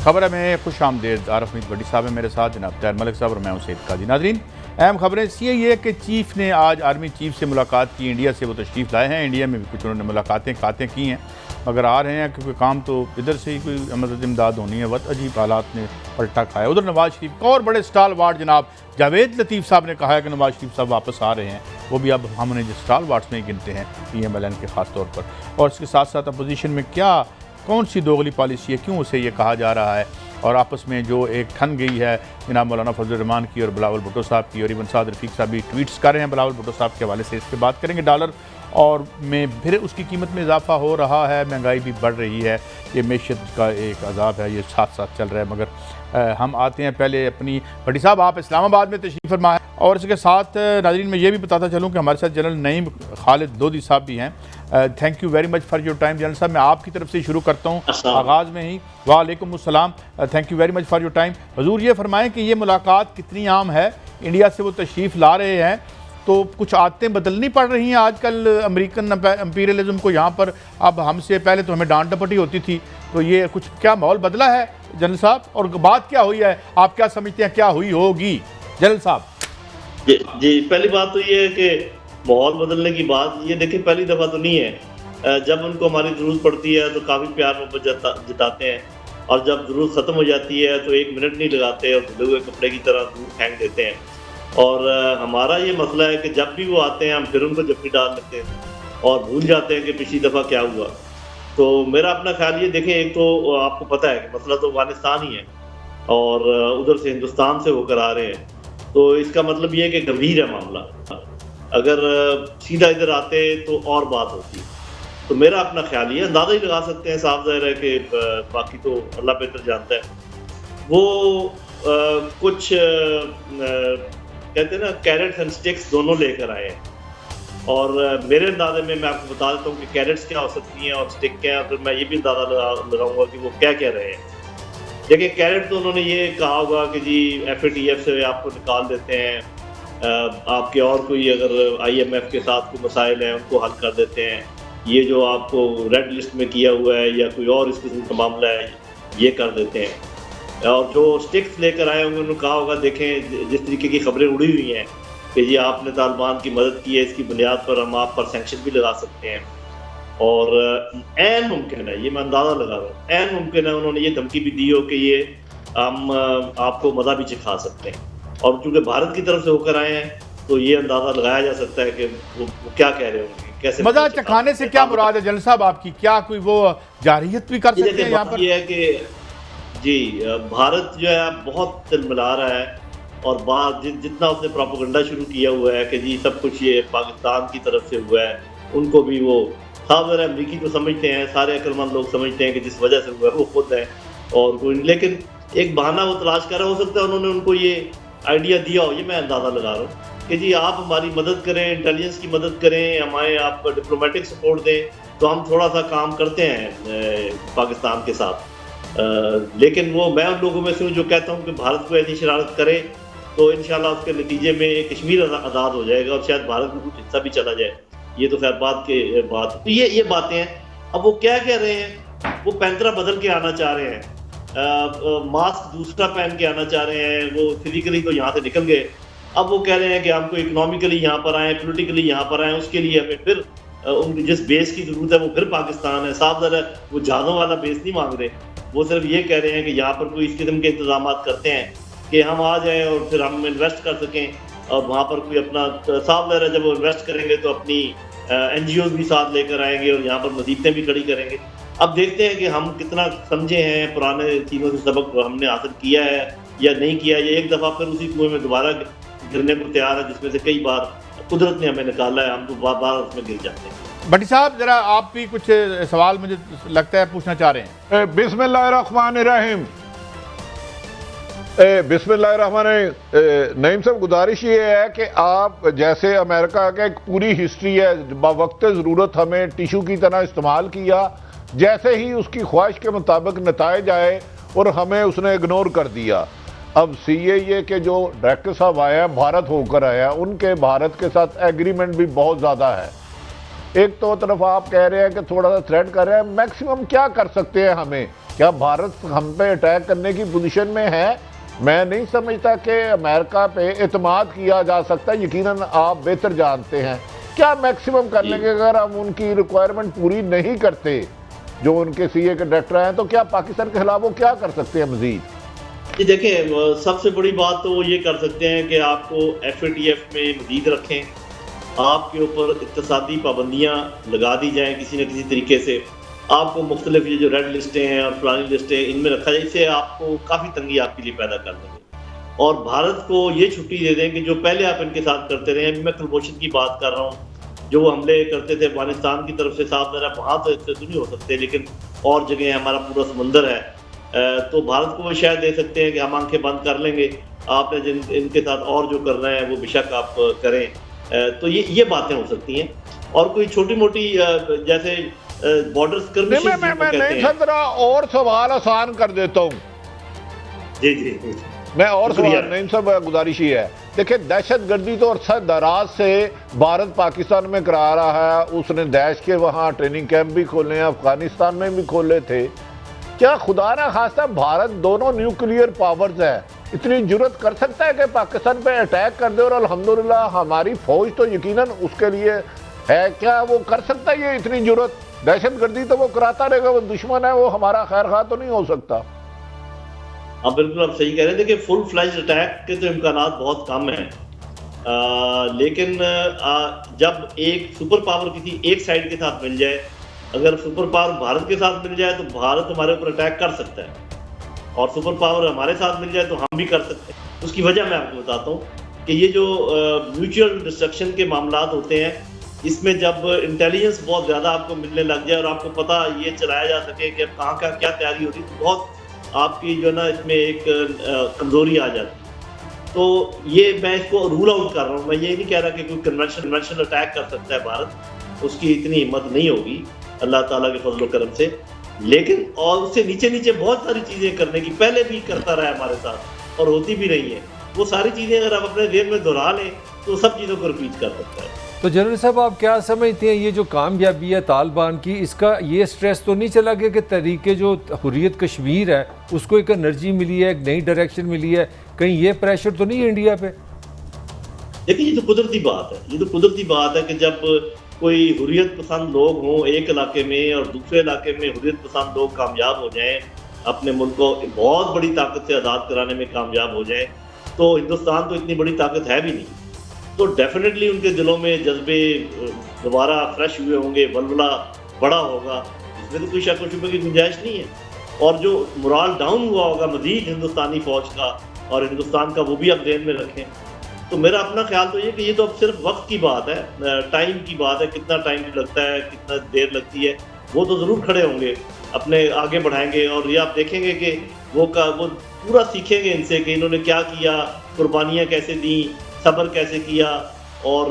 खबर में खुश आमदेद। आरफ मीर बड़ी साहब है मेरे साथ, जनाब तैयार मलिक साहब और मैं हूं सैयद काजी। नाज़रीन, अहम खबरें CIA के चीफ ने आज आर्मी चीफ से मुलाकात की। इंडिया से वो तशरीफ़ लाए हैं, इंडिया में भी कुछ उन्होंने मुलाकातें की हैं, मगर आ रहे हैं क्योंकि काम तो इधर से ही कोई मदद इमदाद होनी है। बहुत अजीब हालात ने पलटा खाया। उधर नवाज शरीफ और बड़े स्टाल वार्ड जनाब जावेद लतीफ़ साहब ने कहा है कि नवाज शरीफ साहब वापस आ रहे हैं। वो भी अब हमने जो स्टाल वार्ड्स में गिनते हैं PMLN के ख़ास तौर पर। और इसके साथ साथ अपोजिशन में कौन सी दोगली पॉलिसी है, क्यों उसे ये कहा जा रहा है, और आपस में जो एक ठन गई है जनाब मौलाना फजल रहमान की और बिलावल भुट्टो साहब की, और इवन साद रफ़ीक साहब भी ट्वीट्स कर रहे हैं बिलावल भुट्टो साहब के हवाले से। इस पर बात करेंगे। डॉलर और में फिर उसकी कीमत में इजाफा हो रहा है, महंगाई भी बढ़ रही है, ये मैशत का एक अजाब है, ये साथ साथ चल रहा है। मगर हम आते हैं पहले अपनी भट्टी साहब, आप इस्लामाबाद में तशरीफ़ फरमा है। और इसके साथ नाज़रीन मैं ये भी बताता चलूँ कि हमारे साथ जनरल नईम खालिद लोधी साहब भी हैं। Thank you very much for your time. General साहब, मैं आपकी तरफ से शुरू करता हूँ आगाज़ में ही। वालेकुम अस्सलाम, thank you very much for your time. हुजूर ये फरमाएं कि ये मुलाकात कितनी आम है? इंडिया से वो तशरीफ़ ला रहे हैं तो कुछ आदतें बदलनी पड़ रही हैं आजकल अमेरिकन एम्पीरियलिज्म को यहाँ पर। अब हमसे पहले तो हमें डांट डपटी होती थी, तो ये कुछ क्या माहौल बदला है जनरल साहब, और बात क्या हुई है, आप क्या समझते हैं क्या हुई होगी जनरल साहब? जी, पहली बात तो ये है कि माहौल बदलने की बात ये देखिए पहली दफ़ा तो नहीं है। जब उनको हमारी ज़रूरत पड़ती है तो काफ़ी प्यार मोहब्बत जताते हैं, और जब ज़रूरत ख़त्म हो जाती है तो 1 मिनट नहीं लगाते और धुले हुए कपड़े की तरह दूर फेंक देते हैं। और हमारा ये मसला है कि जब भी वो आते हैं हम फिर उनको जप्पी डाल लेते हैं और भूल जाते हैं कि पिछली दफ़ा क्या हुआ। तो मेरा अपना ख्याल ये देखें, एक तो आपको पता है कि मसला तो अफगानिस्तान ही है और उधर से हिंदुस्तान से होकर आ रहे हैं, तो इसका मतलब ये है कि गंभीर है मामला। अगर सीधा इधर आते तो और बात होती। तो मेरा अपना ख्याल ये अंदाज़ा ही लगा सकते हैं, साफ ज़ाहिर है कि बाकी तो अल्लाह बेहतर जानता है। वो कुछ कहते हैं ना कैरेट्स एंड स्टिक्स दोनों लेकर आए हैं, और मेरे अंदाजे में मैं आपको बता देता हूँ कि कैरेट्स क्या हो सकती हैं और स्टिक क्या है, और फिर मैं ये भी अंदाज़ा लगाऊंगा कि वो क्या कह रहे हैं। देखिए, कैरेट तो उन्होंने ये कहा होगा कि जी FATF से आपको निकाल देते हैं, आपके और कोई अगर IMF के साथ कोई मसाइल हैं उनको हल कर देते हैं, ये जो आपको रेड लिस्ट में किया हुआ है या कोई और इस किस्म का मामला है ये कर देते हैं। और जो स्टिक्स लेकर आए होंगे उन्होंने कहा होगा देखें जिस तरीके की खबरें उड़ी हुई हैं कि जी आपने तालिबान की मदद की है, इसकी बुनियाद पर हम आप पर सैंक्शन भी लगा सकते हैं। और ऐन मुमकिन है, ये मैं अंदाज़ा लगा रहा हूँ, ऐन मुमकिन है उन्होंने ये धमकी भी दी हो कि ये हम आपको मज़ा भी चखा सकते हैं। और चूँकि भारत की तरफ से होकर आए हैं तो ये अंदाज़ा लगाया जा सकता है कि वो क्या कह रहे होंगे, कैसे मज़ा चखाने से क्या मुराद है जनरल साहब आपकी? क्या कोई वो जारहियत भी कर सकते हैं यहाँ पर? ये है कि जी भारत जो है बहुत तिलमिला रहा है, और बात जितना उसने प्रोपेगेंडा शुरू किया हुआ है कि जी सब कुछ ये पाकिस्तान की तरफ से हुआ है, उनको भी वो साफ ज़रा अमरीकी को समझते हैं, सारे अक्लमंद लोग समझते हैं कि जिस वजह से हुआ है वो खुद है और कोई, लेकिन एक बहाना वो तलाश कर रहा हो सकता है उन्होंने उनको ये आइडिया दिया हो, ये मैं अंदाज़ा लगा रहा हूँ कि जी आप हमारी मदद करें, इंटेलिजेंस की मदद करें, हमारे आप डिप्लोमेटिक सपोर्ट दें तो हम थोड़ा सा काम करते हैं पाकिस्तान के साथ। लेकिन वो मैं उन लोगों में से हूँ जो कहता हूँ कि भारत को ऐसी शरारत करे तो इंशाल्लाह उसके नतीजे में कश्मीर आज़ाद हो जाएगा और शायद भारत में कुछ हिस्सा भी चला जाए। ये तो खैर बात के बात, तो ये बातें हैं। अब वो क्या कह रहे हैं, वो पैंतरा बदल के आना चाह रहे हैं, मास्क दूसरा पहन के आना चाह रहे हैं, वो फिजिकली तो यहाँ से निकल गए, अब वो कह रहे हैं कि हमको इकोनॉमिकली यहाँ पर आए, पोलिटिकली यहाँ पर आए, उसके लिए हमें फिर उनकी जिस बेस की ज़रूरत है वो फिर पाकिस्तान है। साफ ज़रा वो जहाज़ों वाला बेस नहीं मांग रहे, वो सिर्फ ये कह रहे हैं कि यहाँ पर कोई इस किस्म के इंतजाम करते हैं कि हम आ जाएँ और फिर हम इन्वेस्ट कर सकें, और वहाँ पर कोई अपना साफ ज़रा जब वो इन्वेस्ट करेंगे तो अपनी NGOs भी साथ लेकर आएंगे और यहाँ पर मुसीबतें भी खड़ी करेंगे। अब देखते हैं कि हम कितना समझे हैं, पुराने चीज़ों से सबक हमने हासिल किया है या नहीं किया, ये एक दफ़ा फिर उसी कुएं में दोबारा गिरने को तैयार है जिसमें से कई बार कुदरत ने हमें निकाला है, हम तो बार बार उसमें गिर जाते हैं। भट्टी साहब, जरा आप भी कुछ सवाल मुझे लगता है पूछना चाह रहे हैं। बिस्मिल्लाहिर्रहमानिर्रहीम। नईम साहब, गुजारिश ये है कि आप जैसे अमेरिका का एक पूरी हिस्ट्री है, वक्त ज़रूरत हमें टिशू की तरह इस्तेमाल किया, जैसे ही उसकी ख्वाहिश के मुताबिक नताइज आए और हमें उसने इग्नोर कर दिया। अब CIA के जो डायरेक्टर साहब आया, भारत होकर आया, उनके भारत के साथ एग्रीमेंट भी बहुत ज़्यादा है। एक तो तरफ आप कह रहे हैं कि थोड़ा सा थ्रेट कर रहे हैं, मैक्सिमम क्या कर सकते हैं हमें क्या भारत हम पे अटैक करने की पोजीशन में है? मैं नहीं समझता कि अमेरिका पे एतमाद किया जा सकता। यकीनन आप बेहतर जानते हैं। क्या मैक्सिमम कर लेंगे अगर हम उनकी रिक्वायरमेंट पूरी नहीं करते, जो उनके सीए के डायरेक्टर हैं, तो क्या पाकिस्तान के खिलाफ वो क्या कर सकते हैं मजीद? जी देखें, सबसे बड़ी बात तो वो ये कर सकते हैं कि आपको FATF में मजीद रखें, आपके ऊपर इक्तिसादी पाबंदियाँ लगा दी जाएँ किसी न किसी तरीके से, आपको मुख्तलिफ ये जो रेड लिस्टें हैं और पुरानी लिस्टें इनमें रखा जाए, इससे आपको काफ़ी तंगी आपके लिए पैदा कर देंगे। और भारत को ये छुट्टी दे दें कि जो पहले आप इनके साथ करते रहे हैं, मैं कुलभूषण की बात कर रहा हूँ, जो वो हमले करते थे अफगानिस्तान की तरफ से, साफ मेरा वहाँ तो इतने तो नहीं हो सकते, लेकिन और जगह हमारा पूरा समंदर है, तो भारत को वो शायद दे सकते हैं कि हम आंखें बंद कर लेंगे, आपने जिन इनके साथ और जो करना है वो बेशक आप करें। तो ये बातें हो सकती हैं। और कोई छोटी मोटी जैसे बॉर्डर स्कर्मिशेस मैं नहीं खतरा, और सवाल आसान कर देता हूँ। जी जी मैं और सवाल नहीं, सब गुजारिश ही है। देखिए, दहशतगर्दी तो अरसा दराज से भारत पाकिस्तान में करा रहा है। उसने दैश के वहाँ ट्रेनिंग कैंप भी खोले हैं, अफगानिस्तान में भी खोले थे। क्या खुदा ना खास्ता भारत, दोनों न्यूक्लियर पावर्स है, इतनी जुर्रत कर सकता है कि पाकिस्तान पे अटैक कर दे? और अल्हम्दुलिल्लाह हमारी फौज तो यकीनन उसके लिए है। क्या वो कर सकता है ये इतनी जुर्रत? दहशतगर्दी तो वो कराता रहेगा, वो दुश्मन है, वो हमारा खैर खा तो नहीं हो सकता। हाँ बिल्कुल, आप सही कह रहे हैं। देखिए, फुल फ्लैश अटैक के तो इम्कानात बहुत कम हैं, लेकिन जब एक सुपर पावर किसी एक साइड के साथ मिल जाए, अगर सुपर पावर भारत के साथ मिल जाए तो भारत हमारे ऊपर अटैक कर सकता है, और सुपर पावर हमारे साथ मिल जाए तो हम भी कर सकते हैं। उसकी वजह मैं आपको बताता हूँ कि ये जो म्यूचुअल डिस्ट्रक्शन के मामलात होते हैं, इसमें जब इंटेलिजेंस बहुत ज़्यादा आपको मिलने लग जाए और आपको पता ये चलाया जा सके कि अब कहाँ का क्या तैयारी हो रही है, तो बहुत आपकी जो है ना इसमें एक कमज़ोरी आ जाती है। तो ये मैं इसको रूल आउट कर रहा हूँ। मैं ये नहीं कह रहा कि कोई कन्वेंशनल अटैक कर सकता है भारत, उसकी इतनी हिम्मत नहीं होगी अल्लाह ताला के फजल करम से, लेकिन और उससे नीचे नीचे बहुत सारी चीज़ें करने की पहले भी करता रहा है हमारे साथ और होती भी रही है। वो सारी चीज़ें अगर आप अपने वेब में दोहरा लें तो सब चीज़ों को रिपीट कर सकता है। तो जनरल साहब, आप क्या समझते हैं ये जो कामयाबी है तालिबान की, इसका ये स्ट्रेस तो नहीं चला गया कि तरीके जो हुर्रियत कश्मीर है उसको एक एनर्जी मिली है, एक नई डायरेक्शन मिली है, कहीं ये प्रेशर तो नहीं है इंडिया पे? देखिए, ये तो कुदरती बात है, ये तो कुदरती बात है कि जब कोई हुर्रियत पसंद लोग हों एक इलाके में और दूसरे इलाके में हुर्रियत पसंद लोग कामयाब हो जाएं, अपने मुल्क को बहुत बड़ी ताकत से आज़ाद कराने में कामयाब हो जाएं, तो हिंदुस्तान तो इतनी बड़ी ताकत है भी नहीं, तो डेफिनेटली उनके दिलों में जज्बे दोबारा फ्रेश हुए होंगे, बलबला बड़ा होगा, इसमें तो कोई शक व शुबे की गुंजाइश नहीं है। और जो मोराल डाउन हुआ होगा मजीद हिंदुस्तानी फौज का और हिंदुस्तान का, वो भी आप ध्यान में रखें। तो मेरा अपना ख्याल तो ये कि ये तो अब सिर्फ वक्त की बात है, टाइम की बात है, कितना टाइम लगता है, कितना देर लगती है, वो तो ज़रूर खड़े होंगे, अपने आगे बढ़ाएंगे। और ये आप देखेंगे कि वो पूरा सीखेंगे इनसे कि इन्होंने क्या किया, कुर्बानियाँ कैसे दी, सब्र कैसे किया, और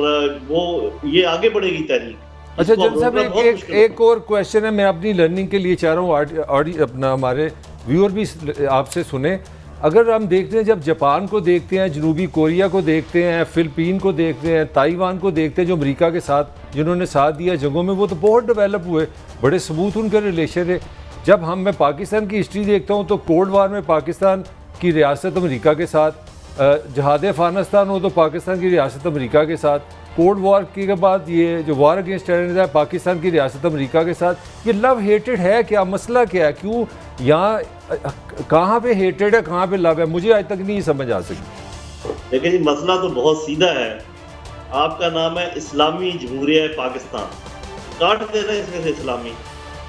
वो ये आगे बढ़ेगी तहरीक। अच्छा जनरल साहब, एक और क्वेश्चन है, मैं अपनी लर्निंग के लिए चाह रहा हूँ अपना हमारे व्यूअर भी आपसे सुने। अगर हम देखते हैं, जब जापान को देखते हैं, जनूबी कोरिया को देखते हैं, फ़िलिपीन को देखते हैं, ताइवान को देखते हैं, जो अमेरिका के साथ जिन्होंने साथ दिया जंगों में, वो तो बहुत डेवलप हुए, बड़े स्मूथ उनके रिलेशन है। जब मैं पाकिस्तान की हिस्ट्री देखता हूँ तो कोल्ड वार में पाकिस्तान की रियासत अमेरिका के साथ, जहाद अफगानिस्तान हो तो पाकिस्तान की रियासत अमेरिका के साथ, कोल्ड वॉर के बाद ये जो वार अगेंस्ट टेररिज्म है पाकिस्तान की रियासत अमेरिका के साथ, ये लव हेटेड है क्या? मसला क्या है? क्यों यहाँ कहाँ पे हेटेड है, कहाँ पे लव है? मुझे आज तक नहीं समझ आ सकी। देखिए जी, मसला तो बहुत सीधा है। आपका नाम है इस्लामी जमहूरिया पाकिस्तान, काट देना इसमें से इस्लामी,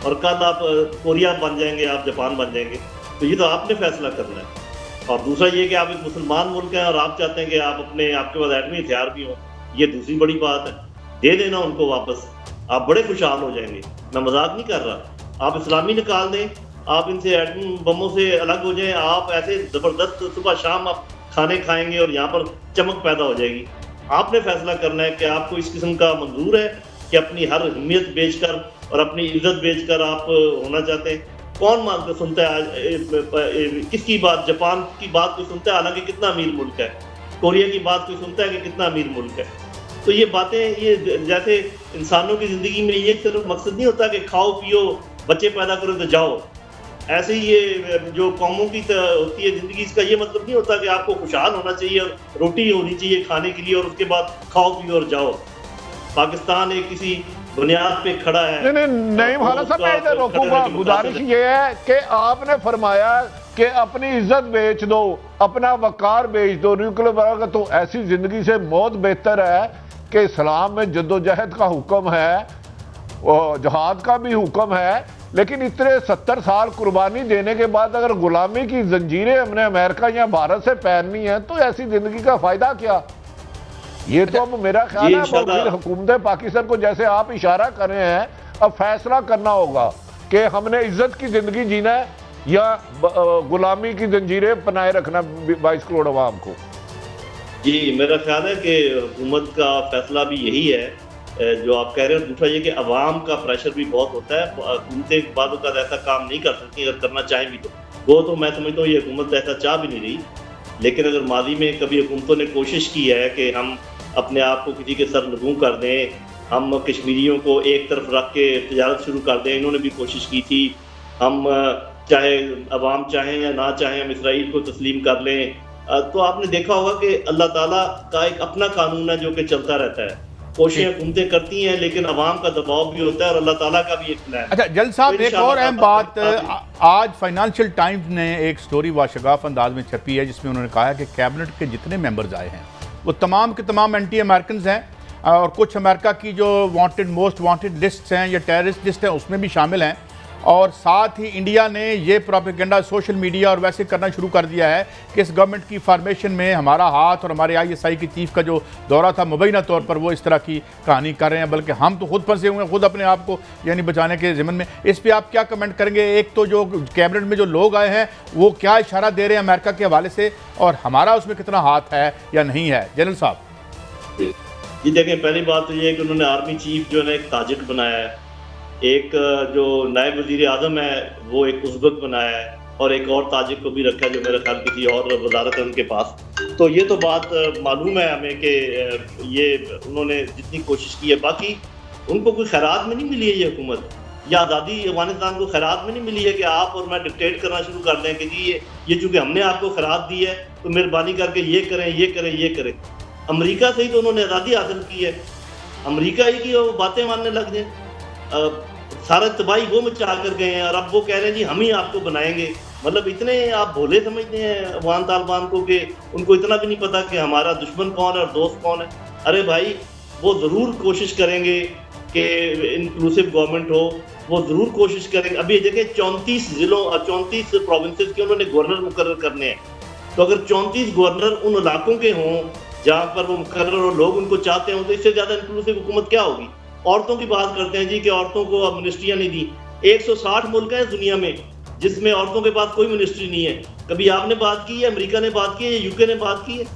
और कल आप कोरिया बन जाएंगे, आप जापान बन जाएंगे, तो ये तो आपने फैसला करना है। और दूसरा ये कि आप एक मुसलमान मुल्क हैं और आप चाहते हैं कि आप आपके पास एटमी हथियार भी हों, ये दूसरी बड़ी बात है। दे देना उनको वापस, आप बड़े खुशहाल हो जाएंगे। मैं मजाक नहीं कर रहा। आप इस्लामी निकाल दें, आप इनसे एटमी बमों से अलग हो जाएं, आप ऐसे ज़बरदस्त सुबह शाम आप खाने खाएंगे और यहाँ पर चमक पैदा हो जाएगी। आपने फैसला करना है कि आपको इस किस्म का मंजूर है कि अपनी हर अहमियत बेचकर और अपनी इज्जत बेचकर आप होना चाहते हैं। कौन मान सुनता है किसकी बात? जापान की बात कोई सुनता है? हालांकि कितना अमीर मुल्क है। कोरिया की बात कोई सुनता है कि कितना अमीर मुल्क है? तो ये बातें, ये जैसे इंसानों की ज़िंदगी में ये सिर्फ मकसद नहीं होता कि खाओ पियो बच्चे पैदा करो तो जाओ। ऐसे ही ये जो कौमों की होती है ज़िंदगी, इसका ये मतलब नहीं होता कि आपको खुशहाल होना चाहिए और रोटी होनी चाहिए खाने के लिए और उसके बाद खाओ पियो और जाओ। पाकिस्तान एक किसी बुनियाद पे खड़ा है। नहीं खाला साहब, मैं इधर रोकूंगा। गुजारिश ये है कि आपने फरमाया कि अपनी इज्जत बेच दो, अपना वकार बेच दो, न्यूक्लियर, तो ऐसी जिंदगी से मौत बेहतर है कि इस्लाम में जद्दोजहद का हुक्म है, जहाद का भी हुक्म है, लेकिन इतने 70 साल कुर्बानी देने के बाद अगर गुलामी की जंजीरें हमने अमेरिका या भारत से पहननी है तो ऐसी जिंदगी का फायदा क्या? ये तो अब मेरा ख्याल है हुकूमत पाकिस्तान को, जैसे आप इशारा कर रहे हैं, अब फैसला करना होगा कि हमने इज्जत की जिंदगी जीना है या गुलामी की जंजीरें बनाए रखना 22 करोड़ अवाम को। जी, मेरा ख्याल है कि हुकूमत का फैसला भी यही है जो आप कह रहे हैं। दूसरा ये कि अवाम का प्रेशर भी बहुत होता है। हुकूमतें बाद का ऐसा काम नहीं कर सकती अगर करना चाहें भी तो मैं समझता हूँ ये हुकूमत ऐसा चाह भी नहीं रही। लेकिन अगर माजी में कभी हुकूमतों ने कोशिश की है कि हम अपने आप को किसी के सर नगू कर दें, हम कश्मीरियों को एक तरफ रख के तजारत शुरू कर दें, इन्होंने भी कोशिश की थी। हम चाहे अवाम चाहें या ना चाहें हम इसराइल को तस्लीम कर लें, तो आपने देखा होगा कि अल्लाह ताला का एक अपना कानून है जो कि चलता रहता है। कोशिशें हुकूमतें करती हैं लेकिन अवाम का दबाव भी होता है और अल्लाह ताला का भी एक प्लान। अच्छा जल साहब, एक और अहम बात, आज फाइनेंशियल टाइम्स ने एक स्टोरी वाशगाफ अंदाज में छपी है जिसमें उन्होंने कहा है कि कैबिनेट के जितने मेंबर्स आए हैं वो तमाम के तमाम एंटी अमेरिकन हैं और कुछ अमेरिका की जो वांटेड मोस्ट वांटेड लिस्ट हैं या टेररिस्ट लिस्ट हैं उसमें भी शामिल हैं। और साथ ही इंडिया ने ये प्रोपेगेंडा सोशल मीडिया और वैसे करना शुरू कर दिया है कि इस गवर्नमेंट की फॉर्मेशन में हमारा हाथ, और हमारे ISI की चीफ का जो दौरा था मुबैना तौर पर वो इस तरह की कहानी कर रहे हैं, बल्कि हम तो खुद फंसे हुए हैं खुद अपने आप को यानी बचाने के ज़िम्मन में। इस पर आप क्या कमेंट करेंगे? एक तो जो कैबिनेट में जो लोग आए हैं वो क्या इशारा दे रहे हैं अमेरिका के हवाले से, और हमारा उसमें कितना हाथ है या नहीं है? जनरल साहब जी देखें, पहली बात तो ये है कि उन्होंने आर्मी चीफ जो है ना एक ताजिक बनाया है, एक जो नायब वज़ीर आज़म है वो एक उज़्बेक बनाया है और एक और ताजिक को भी रखा है जो मेरा ख्याल किसी और वजारत है उनके पास। तो ये तो बात मालूम है हमें कि ये उन्होंने जितनी कोशिश की है, बाकी उनको कोई खैरात में नहीं मिली है ये हुकूमत, या आज़ादी अफगानिस्तान को खैरात में नहीं मिली है कि आप और मैं डिक्टेट करना शुरू कर दें कि जी ये चूँकि हमने आपको खैरात दी है तो मेहरबानी करके ये करें ये करें ये करें। अमेरिका से ही तो उन्होंने आज़ादी हासिल की है, अमेरिका ही की वो बातें मानने लग जाए। सारा तबाही वो मचा कर गए हैं और अब वो कह रहे हैं जी हम ही आपको बनाएंगे। मतलब इतने आप भोले समझते हैं अफगान तालिबान को कि उनको इतना भी नहीं पता कि हमारा दुश्मन कौन है और दोस्त कौन है। अरे भाई, वो ज़रूर कोशिश करेंगे कि इंक्लूसिव गवर्नमेंट हो, वो ज़रूर कोशिश करेंगे। अभी देखिए 34 ज़िलों और 34 प्रोविंसेस के उन्होंने गवर्नर मुकर्रर करने हैं, तो अगर 34 गवर्नर उन इलाकों के हों जहाँ पर वो मुकर्रर और लोग उनको चाहते हों तो इससे ज़्यादा इंक्लूसिव हुकूमत क्या होगी? औरतों की बात करते हैं जी कि औरतों को अब मिनिस्ट्रियाँ नहीं दी। 160 मुल्क हैं दुनिया में जिसमें औरतों के पास कोई मिनिस्ट्री नहीं है। कभी आपने बात की है, अमेरिका ने बात की है, यूके ने बात की है?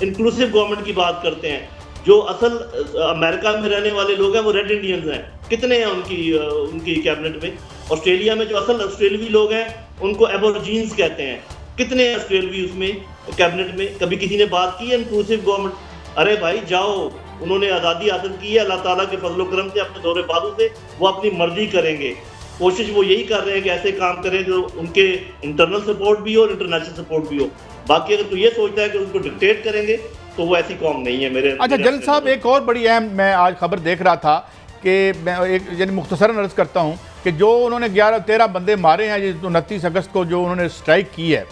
इंक्लूसिव गवर्नमेंट की बात करते हैं। जो असल अमेरिका में रहने वाले लोग हैं वो रेड इंडियंस हैं, कितने हैं उनकी कैबिनेट में? ऑस्ट्रेलिया में जो असल ऑस्ट्रेलवी लोग हैं उनको एबोरिजिन्स कहते हैं, कितने हैं ऑस्ट्रेलवी उसमें कैबिनेट में? कभी किसी ने बात की है इंक्लूसिव गवर्नमेंट? अरे भाई जाओ, उन्होंने आज़ादी हासिल की है अल्लाह ताला के फजल करम से, अपने दौरे बाजू से, वो अपनी मर्जी करेंगे। कोशिश वो यही कर रहे हैं कि ऐसे काम करें जो उनके इंटरनल सपोर्ट भी हो और इंटरनेशनल सपोर्ट भी हो। बाकी अगर तू ये सोचता है कि उनको डिक्टेट करेंगे तो वो ऐसी कौम नहीं है मेरे। अच्छा जनरल साहब, एक और बड़ी अहम, मैं आज खबर देख रहा था कि मैं एक यानी मुख्तसरन अर्ज़ करता हूँ कि जो उन्होंने 11-13 बंदे मारे हैं 29 अगस्त को जो उन्होंने स्ट्राइक की है,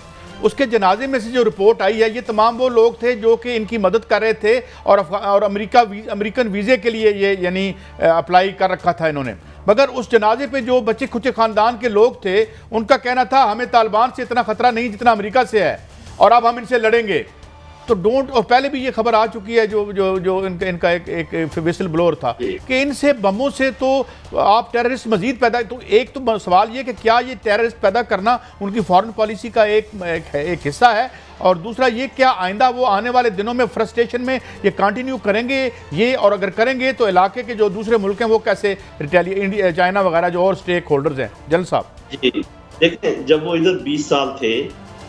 उसके जनाजे में से जो रिपोर्ट आई है ये तमाम वो लोग थे जो कि इनकी मदद कर रहे थे और अमेरिकन वीज़े के लिए ये यानी अप्लाई कर रखा था इन्होंने। मगर उस जनाजे पे जो बच्चे खुचे ख़ानदान के लोग थे उनका कहना था हमें तालिबान से इतना ख़तरा नहीं जितना अमेरिका से है और अब हम इनसे लड़ेंगे। तो डोंट, और पहले भी ये खबर आ चुकी है जो इनका एक विसल ब्लोअर था कि इनसे बमों से तो आप टेररिस्ट मजीद पैदा। तो एक तो सवाल ये कि क्या ये टेररिस्ट पैदा करना उनकी फॉरेन पॉलिसी का एक हिस्सा है, और दूसरा ये क्या आइंदा वो आने वाले दिनों में फ्रस्ट्रेशन में ये कंटिन्यू करेंगे ये, और अगर करेंगे तो इलाके के जो दूसरे मुल्क हैं वो कैसे इंडिया, चाइना वगैरह जो और स्टेक होल्डर्स हैं? जनरल साहब जी देखिए, जब वो इधर 20 साल थे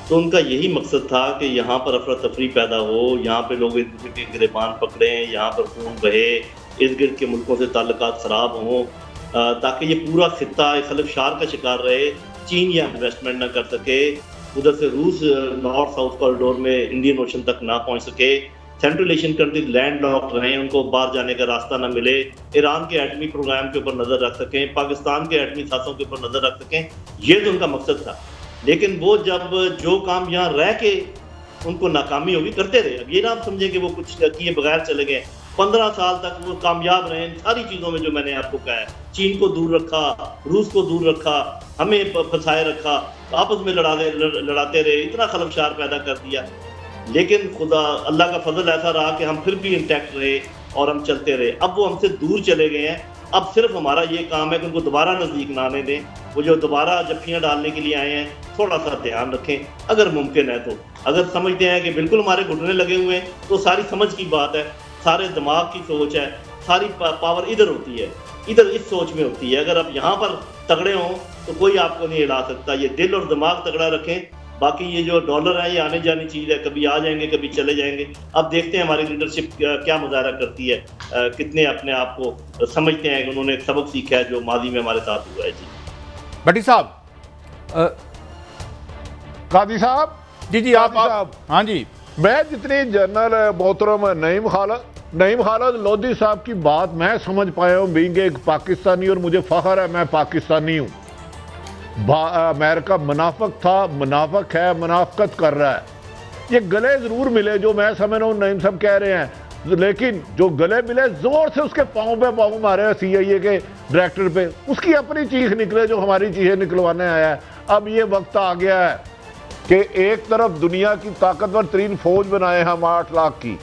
तो उनका यही मकसद था कि यहाँ पर अफरा तफरी पैदा हो, यहाँ पे लोग एक दूसरे के गिरेबान पकड़ें, यहाँ पर खून बहे, इर्द गिर्द के मुल्कों से ताल्लुकात ख़राब हों, ताकि ये पूरा खित्ता खलफशार का शिकार रहे चीन यहाँ इन्वेस्टमेंट ना कर सके, उधर से रूस नॉर्थ साउथ कॉरिडोर में इंडियन ओशन तक ना पहुंच सके, central Asian countries land locked रहें, उनको बाहर जाने का रास्ता ना मिले, ईरान के एटमी प्रोग्राम के ऊपर नजर रख सकें, पाकिस्तान के एटमी साथों के ऊपर नजर रख सकें, ये तो उनका मकसद था। लेकिन वो जब जो काम यहाँ रह के उनको नाकामी होगी करते रहे। अब ये ना आप समझें कि वो कुछ किए बगैर चले गए। 15 साल तक वो कामयाब रहे इन सारी चीज़ों में जो मैंने आपको कहा है। चीन को दूर रखा, रूस को दूर रखा, हमें फंसाए रखा, आपस में लड़ाते रहे, इतना खलबशार पैदा कर दिया। लेकिन खुदा अल्लाह का फजल ऐसा रहा कि हम फिर भी इंटैक्ट रहे और हम चलते रहे। अब वो हमसे दूर चले गए हैं। अब सिर्फ हमारा ये काम है कि उनको दोबारा नज़दीक ना आने दें। वो जो दोबारा जफ्फियाँ डालने के लिए आए हैं, थोड़ा सा ध्यान रखें अगर मुमकिन है तो। अगर समझते हैं कि बिल्कुल हमारे घुटने लगे हुए हैं तो सारी समझ की बात है, सारे दिमाग की सोच है, सारी पावर इधर होती है, इधर इस सोच में होती है। अगर आप यहाँ पर तगड़े हों तो कोई आपको नहीं हिला सकता। ये दिल और दिमाग तगड़ा रखें। बाकी ये जो डॉलर है ये आने जाने चीज़ है, कभी आ जाएंगे कभी चले जाएंगे। अब देखते हैं हमारी लीडरशिप क्या मुजाहरा करती है, कितने अपने आप को समझते हैं कि उन्होंने एक सबक सीखा है जो माजी में हमारे साथ हुआ है। जी भट्टी साहब। कादी साहब जी आप हाँ जी। मैं जितनी जनरल मोहतरम नईम खालिद लोधी साहब की बात मैं समझ पाया हूँ, बीइंग एक पाकिस्तानी, और मुझे फख्र है मैं पाकिस्तानी हूँ। अमेरिका मुनाफिक था, मुनाफिक है, मुनाफकत कर रहा है। ये गले जरूर मिले जो मैं समझ रहा हूँ नईम साहब कह रहे हैं, लेकिन जो गले मिले जोर से उसके पाँव पे पाँव मारे CIA के डायरेक्टर पे, उसकी अपनी चीख निकले जो हमारी चीखें निकलवाने आया है। अब ये वक्त आ गया है कि एक तरफ दुनिया की ताकतवर तरीन फौज बनाए हम 8 लाख की,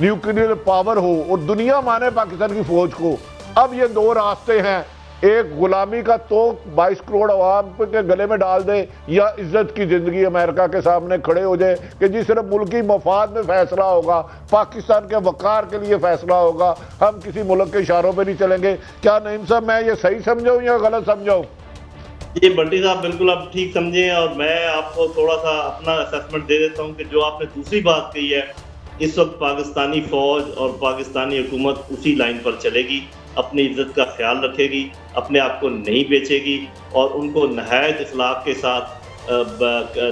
न्यूक्लियर पावर हो, और दुनिया माने पाकिस्तान की फौज को। अब ये दो रास्ते हैं, एक गुलामी का तो 22 करोड़ अवाम के गले में डाल दे, या इज्जत की जिंदगी अमेरिका के सामने खड़े हो जाए कि जी सिर्फ मुल्की मफाद में फैसला होगा, पाकिस्तान के वकार के लिए फैसला होगा, हम किसी मुल्क के इशारों पर नहीं चलेंगे। क्या नईम साहब मैं ये सही समझाऊं या गलत समझाऊं? ये भट्टी साहब बिल्कुल आप ठीक समझे, और मैं आपको थोड़ा सा अपना असेसमेंट दे देता हूँ कि जो आपने दूसरी बात कही है, इस वक्त पाकिस्तानी फौज और पाकिस्तानी हुकूमत उसी लाइन पर चलेगी, अपनी इज्जत का ख्याल रखेगी, अपने आप को नहीं बेचेगी और उनको नहायत इखलाक के साथ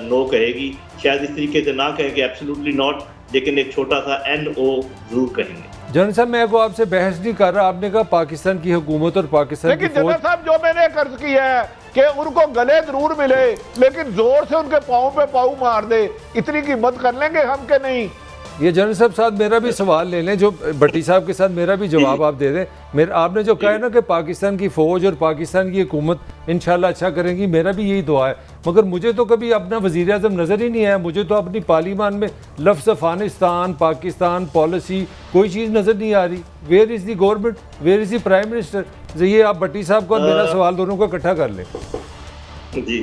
नो कहेगी। शायद इस तरीके से ना कहें कि एब्सोल्युटली नॉट, लेकिन एक छोटा सा NO जरूर कहेंगे। जनरल साहब मैं को आपसे बहस नहीं कर रहा, आपने कहा पाकिस्तान की हुकूमत और पाकिस्तान की फौज। लेकिन जनरल साहब जो मैंने कर्ज किया है कि उनको गले जरूर मिले लेकिन जोर से उनके पाँव पे पाँव मार दे, इतनी कीमत कर लेंगे हम के नहीं? ये जनरल साहब साथ मेरा भी सवाल ले लें, जो भट्टी साहब के साथ मेरा भी जवाब आप दे दें। मेरा आपने जो कहा है ना कि पाकिस्तान की फ़ौज और पाकिस्तान की हुकूमत इंशाल्लाह अच्छा करेंगी, मेरा भी यही दुआ है। मगर मुझे तो कभी अपना वज़ीर आज़म नज़र ही नहीं आया। मुझे तो अपनी पार्लियामान में लफ्ज़ अफ़गानिस्तान पाकिस्तान पॉलिसी कोई चीज़ नज़र नहीं आ रही। Where is the government, where is the prime minister? ये आप भट्टी साहब को और मेरा सवाल दोनों को इकट्ठा कर लें। जी,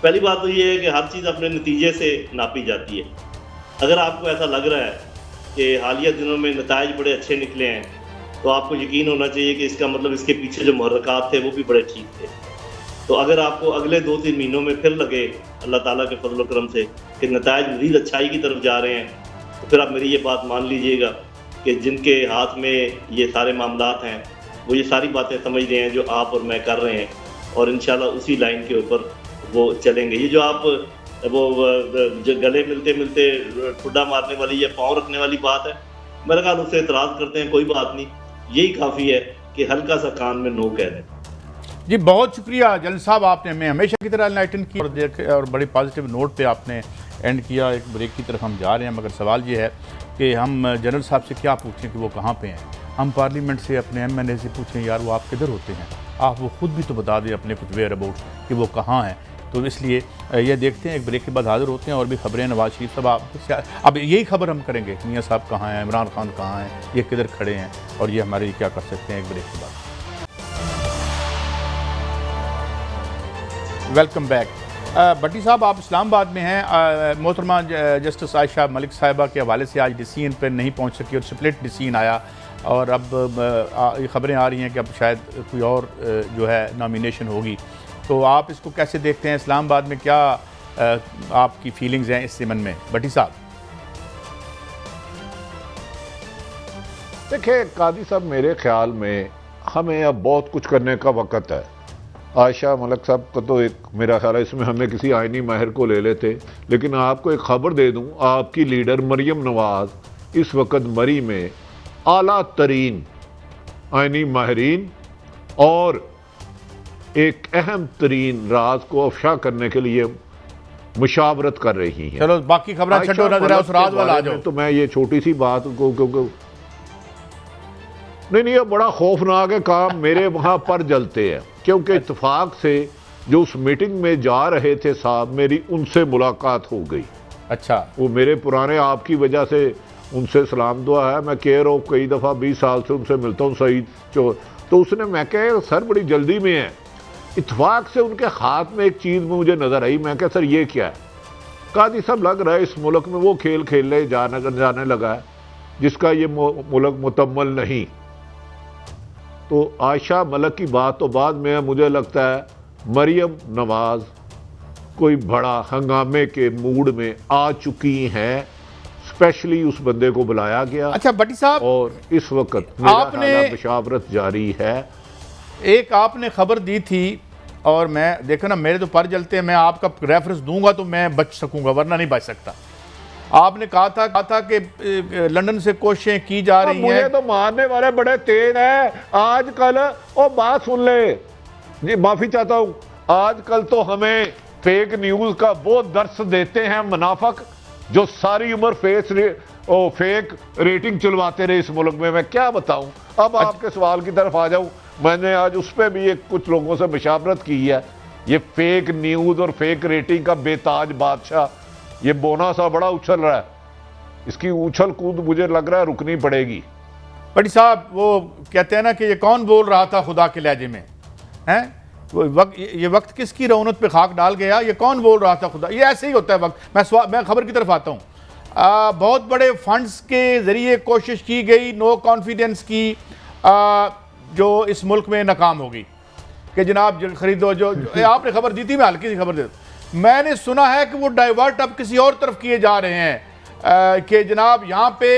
पहली बात तो ये है कि हर चीज़ अपने नतीजे से नापी जाती है। अगर आपको ऐसा लग रहा है कि हालिया दिनों में नताइज बड़े अच्छे निकले हैं, तो आपको यकीन होना चाहिए कि इसका मतलब इसके पीछे जो मुहर्रकात थे वो भी बड़े ठीक थे। तो अगर आपको अगले 2-3 महीनों में फिर लगे अल्लाह ताला के फजल करम से कि नताइज मज़ीद अच्छाई की तरफ जा रहे हैं, तो फिर आप मेरी ये बात मान लीजिएगा कि जिनके हाथ में ये सारे मामलात हैं वो ये सारी बातें समझ रहे हैं जो आप और मैं कर रहे हैं, और इंशाल्लाह उसी लाइन के ऊपर वो चलेंगे। ये जो आप वो जो गले मिलते मिलते ठुड्डा मारने वाली या पाँव रखने वाली बात है, मेरे ख्याल उससे एतराज़ करते हैं, कोई बात नहीं, यही काफ़ी है कि हल्का सा कान में नो कह दें। जी बहुत शुक्रिया जनरल साहब, आपने हमें हमेशा की तरह एनलाइटन किया और बड़े पॉजिटिव नोट पे आपने एंड किया। एक ब्रेक की तरफ हम जा रहे हैं, मगर सवाल ये है कि हम जनरल साहब से क्या पूछें कि वो कहाँ पे हैं? हम पार्लियामेंट से अपने MNA से पूछें यार वो आप किधर होते हैं? आप वो खुद भी तो बता दें अपने कुछ वेयर अबाउट कि वो कहाँ हैं। तो इसलिए ये देखते हैं, एक ब्रेक के बाद हाजिर होते हैं और भी खबरें। नवाज शरीफ साहब आप अब यही खबर हम करेंगे, मियाँ साहब कहाँ हैं, इमरान खान कहाँ हैं, ये किधर खड़े हैं और ये हमारे लिए क्या कर सकते हैं, एक ब्रेक के बाद। Welcome back. भट्टी साहब आप इस्लामाबाद में हैं। मोहतरमा जस्टिस आयशा मलिक साहिबा के हवाले से आज डिसीजन पर नहीं पहुँच सकी और स्प्लिट डिसीजन आया, और अब ये खबरें आ रही हैं कि अब शायद कोई और जो है नॉमिनेशन होगी। तो आप इसको कैसे देखते हैं? इस्लामाबाद में क्या आपकी फीलिंग्स हैं इस ज़मन में, भट्टी साहब? देखिए कादी साहब, मेरे ख्याल में हमें अब बहुत कुछ करने का वक्त है। आयशा मलिक साहब का तो एक मेरा ख्याल है इसमें हमें किसी आईनी माहिर को ले लेते, लेकिन आपको एक खबर दे दूं, आपकी लीडर मरियम नवाज इस वक्त मरी में आला तरीन आईनी माहिरीन और एक अहम तरीन राज को अफशा करने के लिए मुशावरत कर रही है। चलो बाकी खबर छो ना, जरा उस राज वाला आ जाओ। तो मैं ये छोटी सी बात को नहीं, ये बड़ा खौफनाक है काम मेरे वहां पर जलते हैं, क्योंकि इत्तेफाक से जो उस मीटिंग में जा रहे थे साहब, मेरी उनसे मुलाकात हो गई। अच्छा, वो मेरे पुराने आपकी वजह से उनसे सलाम दुआ है, मैं केयर ऑफ कई दफ़ा 20 साल से उनसे मिलता हूँ सईद चो, तो उसने मैं कह सर बड़ी जल्दी में है। इत्तेफाक से उनके हाथ में एक चीज़ मुझे नज़र आई, मैं कह सर ये क्या है? कादी साहब लग रहा है इस मुल्क में वो खेल खेलने जाने लगा है जिसका ये मुल्क मुतम्मल नहीं। तो आयशा मलिक की बात तो बाद में, मुझे लगता है मरियम नवाज कोई बड़ा हंगामे के मूड में आ चुकी हैं, स्पेशली उस बंदे को बुलाया गया। अच्छा भट्टी साहब, और इस वक्त मेरा आपने मुशावरत जारी है। एक आपने खबर दी थी और मैं देखो ना मेरे तो पर जलते हैं, मैं आपका रेफरेंस दूंगा तो मैं बच सकूंगा वरना नहीं बच सकता। आपने कहा था कि लंदन से कोशिशें की जा रही हैं। मुझे तो मारने वाले बड़े तेज हैं आजकल। और बात सुन ले जी, माफी चाहता हूं, आजकल तो हमें फेक न्यूज का वो दर्स देते हैं मुनाफिक जो सारी उम्र फेक रेटिंग चलवाते रहे इस मुल्क में। मैं क्या बताऊं। अब आपके सवाल की तरफ आ जाऊं, मैंने आज उस पर भी कुछ लोगों से मुशावरत की है। ये फेक न्यूज और फेक रेटिंग का बेताज बादशाह, ये बोना सा बड़ा उछल रहा है, इसकी उछल कूद मुझे लग रहा है रुकनी पड़ेगी। भट्टी साहब, वो कहते हैं ना कि ये कौन बोल रहा था खुदा के लहजे में, हैं? ये वक्त किसकी रौनक पे खाक डाल गया, ये कौन बोल रहा था खुदा। ये ऐसे ही होता है वक्त। मैं खबर की तरफ आता हूँ। बहुत बड़े फंड्स के ज़रिए कोशिश की गई नो कॉन्फिडेंस की, जो इस मुल्क में नाकाम होगी कि जनाब जो खरीदो जो आपने खबर दी थी, मैं हल्की सी खबर दे, मैंने सुना है कि वो डाइवर्ट अब किसी और तरफ किए जा रहे हैं कि जनाब यहाँ पे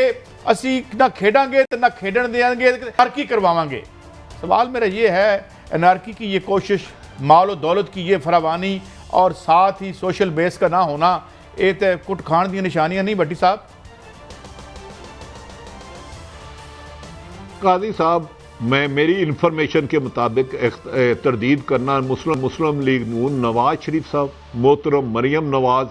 असी ना खेडांगे तो ना खेडन देंगे, एनार्की करवावांगे। सवाल मेरा ये है, एनार्की की ये कोशिश, माल और दौलत की ये फरावानी और साथ ही सोशल बेस का ना होना, ये तो कुट खान दी निशानियां नहीं भट्टी साहब? काजी साहब, मैं मेरी इंफॉर्मेशन के मुताबिक तरदीद करना, मुस्लिम लीग नून, नवाज शरीफ साहब, मोहतरम मरियम नवाज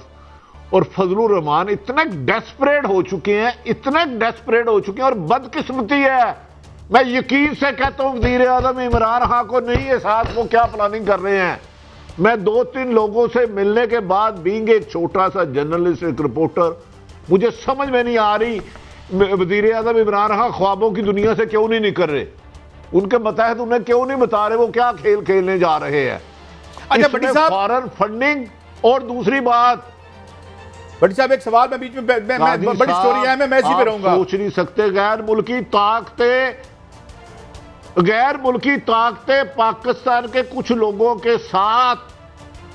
और फजलुर रहमान इतने डेस्परेट हो चुके हैं, इतने डेस्परेट हो चुके हैं। और बदकिस्मती है, मैं यकीन से कहता हूं वज़ीर आज़म इमरान खान को नहीं एहसास वो क्या प्लानिंग कर रहे हैं। मैं 2-3 लोगों से मिलने के बाद, बीइंग एक छोटा सा जर्नलिस्ट, एक रिपोर्टर, मुझे समझ में नहीं आ रही वज़ीर आज़म इमरान खान ख्वाबों की दुनिया से क्यों नहीं निकल रहे, उनके मतहत उन्हें क्यों नहीं बता रहे वो क्या खेल खेलने जा रहे हैं। अच्छा भट्टी साहब, फॉरेन फंडिंग और दूसरी बात, भट्टी साहब एक सवाल मैं बीच में बड़ी स्टोरी है, मैं इसी पे रहूंगा। सोच नहीं सकते गैर मुल्की ताकतें पाकिस्तान के कुछ लोगों के साथ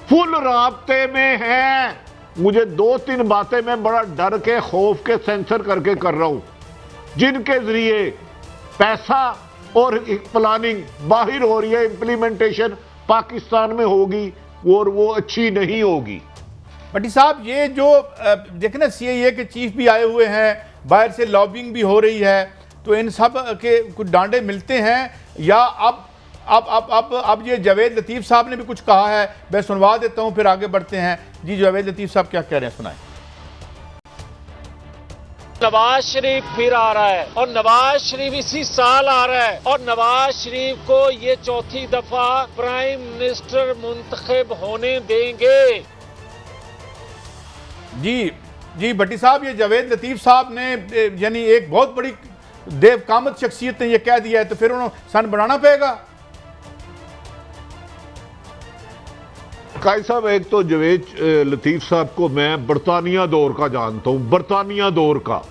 फुल राब्ते में हैं। मुझे 2-3 बातें मैं बड़ा डर के खौफ के सेंसर करके कर रहा हूं, जिनके जरिए पैसा और प्लानिंग बाहर हो रही है, इंप्लीमेंटेशन पाकिस्तान में होगी और वो अच्छी नहीं होगी। भट्टी साहब, ये जो देखें ना, CIA के चीफ भी आए हुए हैं, बाहर से लॉबिंग भी हो रही है, तो इन सब के कुछ डांडे मिलते हैं या अब ये जावेद लतीफ़ साहब ने भी कुछ कहा है, मैं सुनवा देता हूं फिर आगे बढ़ते हैं। जी जावेद लतीफ़ साहब क्या कह रहे हैं, सुनाएं। नवाज शरीफ फिर आ रहा है और नवाज शरीफ इसी साल आ रहा है और नवाज शरीफ को ये 4थी दफा प्राइम मिनिस्टर मुंतखब होने देंगे। जी भट्टी साहब, ये जावेद लतीफ़ साहब ने यानी एक बहुत बड़ी देवकामत शख्सियत ने ये कह दिया है, तो फिर उन्हें सन बनाना पड़ेगा। कायद साहब, एक तो जावेद लतीफ़ साहब को मैं बरतानिया दौर का जानता हूं, बरतानिया दौर का।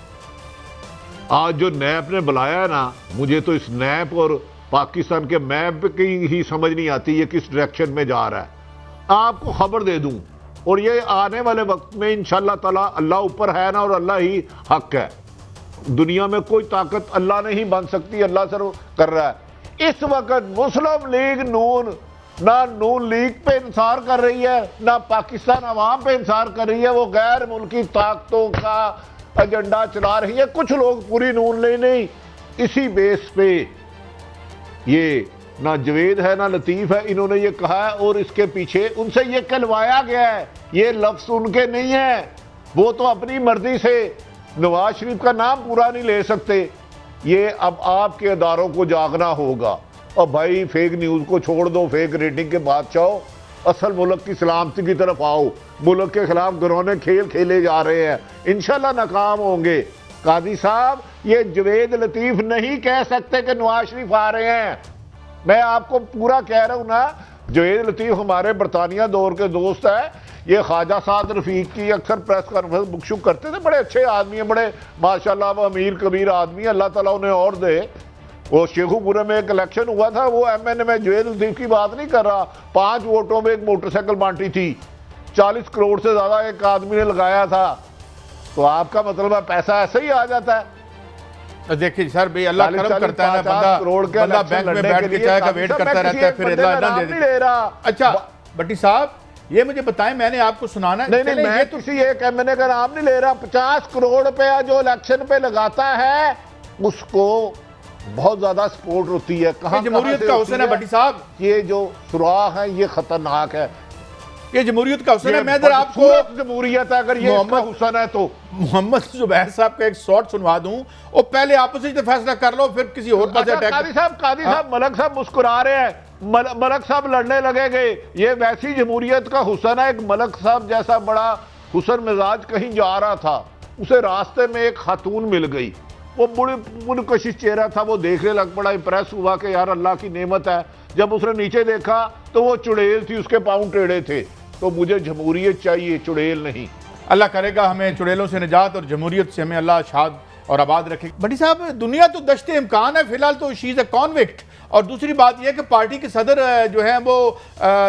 आज जो नैब ने बुलाया है ना, मुझे तो इस नैब और पाकिस्तान के मैप की ही समझ नहीं आती ये किस डायरेक्शन में जा रहा है। आपको खबर दे दूं, और ये आने वाले वक्त में इंशाअल्लाह ताला, अल्लाह ऊपर है ना और अल्लाह ही हक है, दुनिया में कोई ताकत अल्लाह नहीं बन सकती, अल्लाह सर कर रहा है। इस वक्त मुस्लिम लीग नून ना नून लीग पे इंसार कर रही है, ना पाकिस्तान अवाम पे इंसार कर रही है। वो गैर मुल्की ताकतों का एजेंडा चला रही है। कुछ लोग पूरी नून लीग नहीं, इसी बेस पे ये ना जवेद है ना लतीफ़ है, इन्होंने ये कहा है और इसके पीछे उनसे ये कहलवाया गया है। ये लफ्ज़ उनके नहीं है, वो तो अपनी मर्जी से नवाज शरीफ का नाम पूरा नहीं ले सकते। ये अब आपके अदारों को जागना होगा। और भाई फेक न्यूज़ को छोड़ दो, फेक रेटिंग के बादशाह, असल मुल्क की सलामती की तरफ आओ। मुल्क के खिलाफ घरौने खेल खेले जा रहे हैं, इंशाल्लाह नाकाम होंगे। कादी साहब, ये जवेद लतीफ़ नहीं कह सकते कि नवाज शरीफ आ रहे हैं। मैं आपको पूरा कह रहा हूं ना, जवेद लतीफ़ हमारे बरतानिया दौर के दोस्त है। ये ख्वाजा साद रफीक की अक्सर प्रेस कॉन्फ्रेंस बुकशुक करते थे। बड़े अच्छे आदमी हैं, बड़े माशाल्लाह वो अमीर कबीर आदमी है, अल्लाह ताला उन्हें और दे। वो शेखुपुरा में एक इलेक्शन हुआ था, वो एमएनए में जवेद लतीफ़ की बात नहीं कर रहा। 5 वोटों में एक मोटरसाइकिल बांटी थी, 40 करोड़ से ज्यादा एक आदमी ने लगाया था। तो आपका मतलब है पैसा ऐसे ही आ जाता है। देखिए सर भाई, अल्लाह करम करता है ना, बंदा बैंक में बैठ के चाय का वेट करता रहता है, फिर अल्लाह ना दे रहा। अच्छा भट्टी साहब, ये मुझे बताएं, मैंने आपको सुनाना नहीं, मैं किसी एक एमएनए का नाम नहीं ले रहा। 50 करोड़ रुपया जो इलेक्शन पे लगाता है उसको बहुत ज्यादा सपोर्ट होती है। कहां जमहूरियत का हुसन है भट्टी साहब, ये जो सुराख है ये खतरनाक है। ये जमहूरियत का हुसन है। मैं इधर आपको जमहूरियत है, अगर ये इसका हुसन है तो मोहम्मद जुबैर साहब का एक शॉट सुनवा दूं, और पहले आपस में फैसला कर लो, फिर किसी और पास अटैक। कादी साहब, मलक साहब मुस्कुरा रहे हैं, मलक साहब लड़ने लगेंगे। ये वैसी जमहूरियत का हुसन है। एक मलक साहब जैसा बड़ा हुसन मिजाज कहीं जा रहा था, उसे रास्ते में एक खातून मिल गई। वो बड़ी कशिश चेहरा था, वो देखने लग पड़ा, इंप्रेस हुआ कि यार अल्लाह की नेमत है। जब उसने नीचे देखा तो वो चुड़ैल थी, उसके पाँव टेढ़े थे। तो मुझे जमहूरियत चाहिए, चुड़ैल नहीं। अल्लाह करेगा हमें चुड़ैलों से निजात, और जमहूरियत से हमें अल्लाह शाद और आबाद रखे। भट्टी साहब, दुनिया तो दश्ते इम्कान है, फिलहाल तो शी इज़ अ कॉन्विक्ट। और दूसरी बात यह कि पार्टी के सदर जो है वो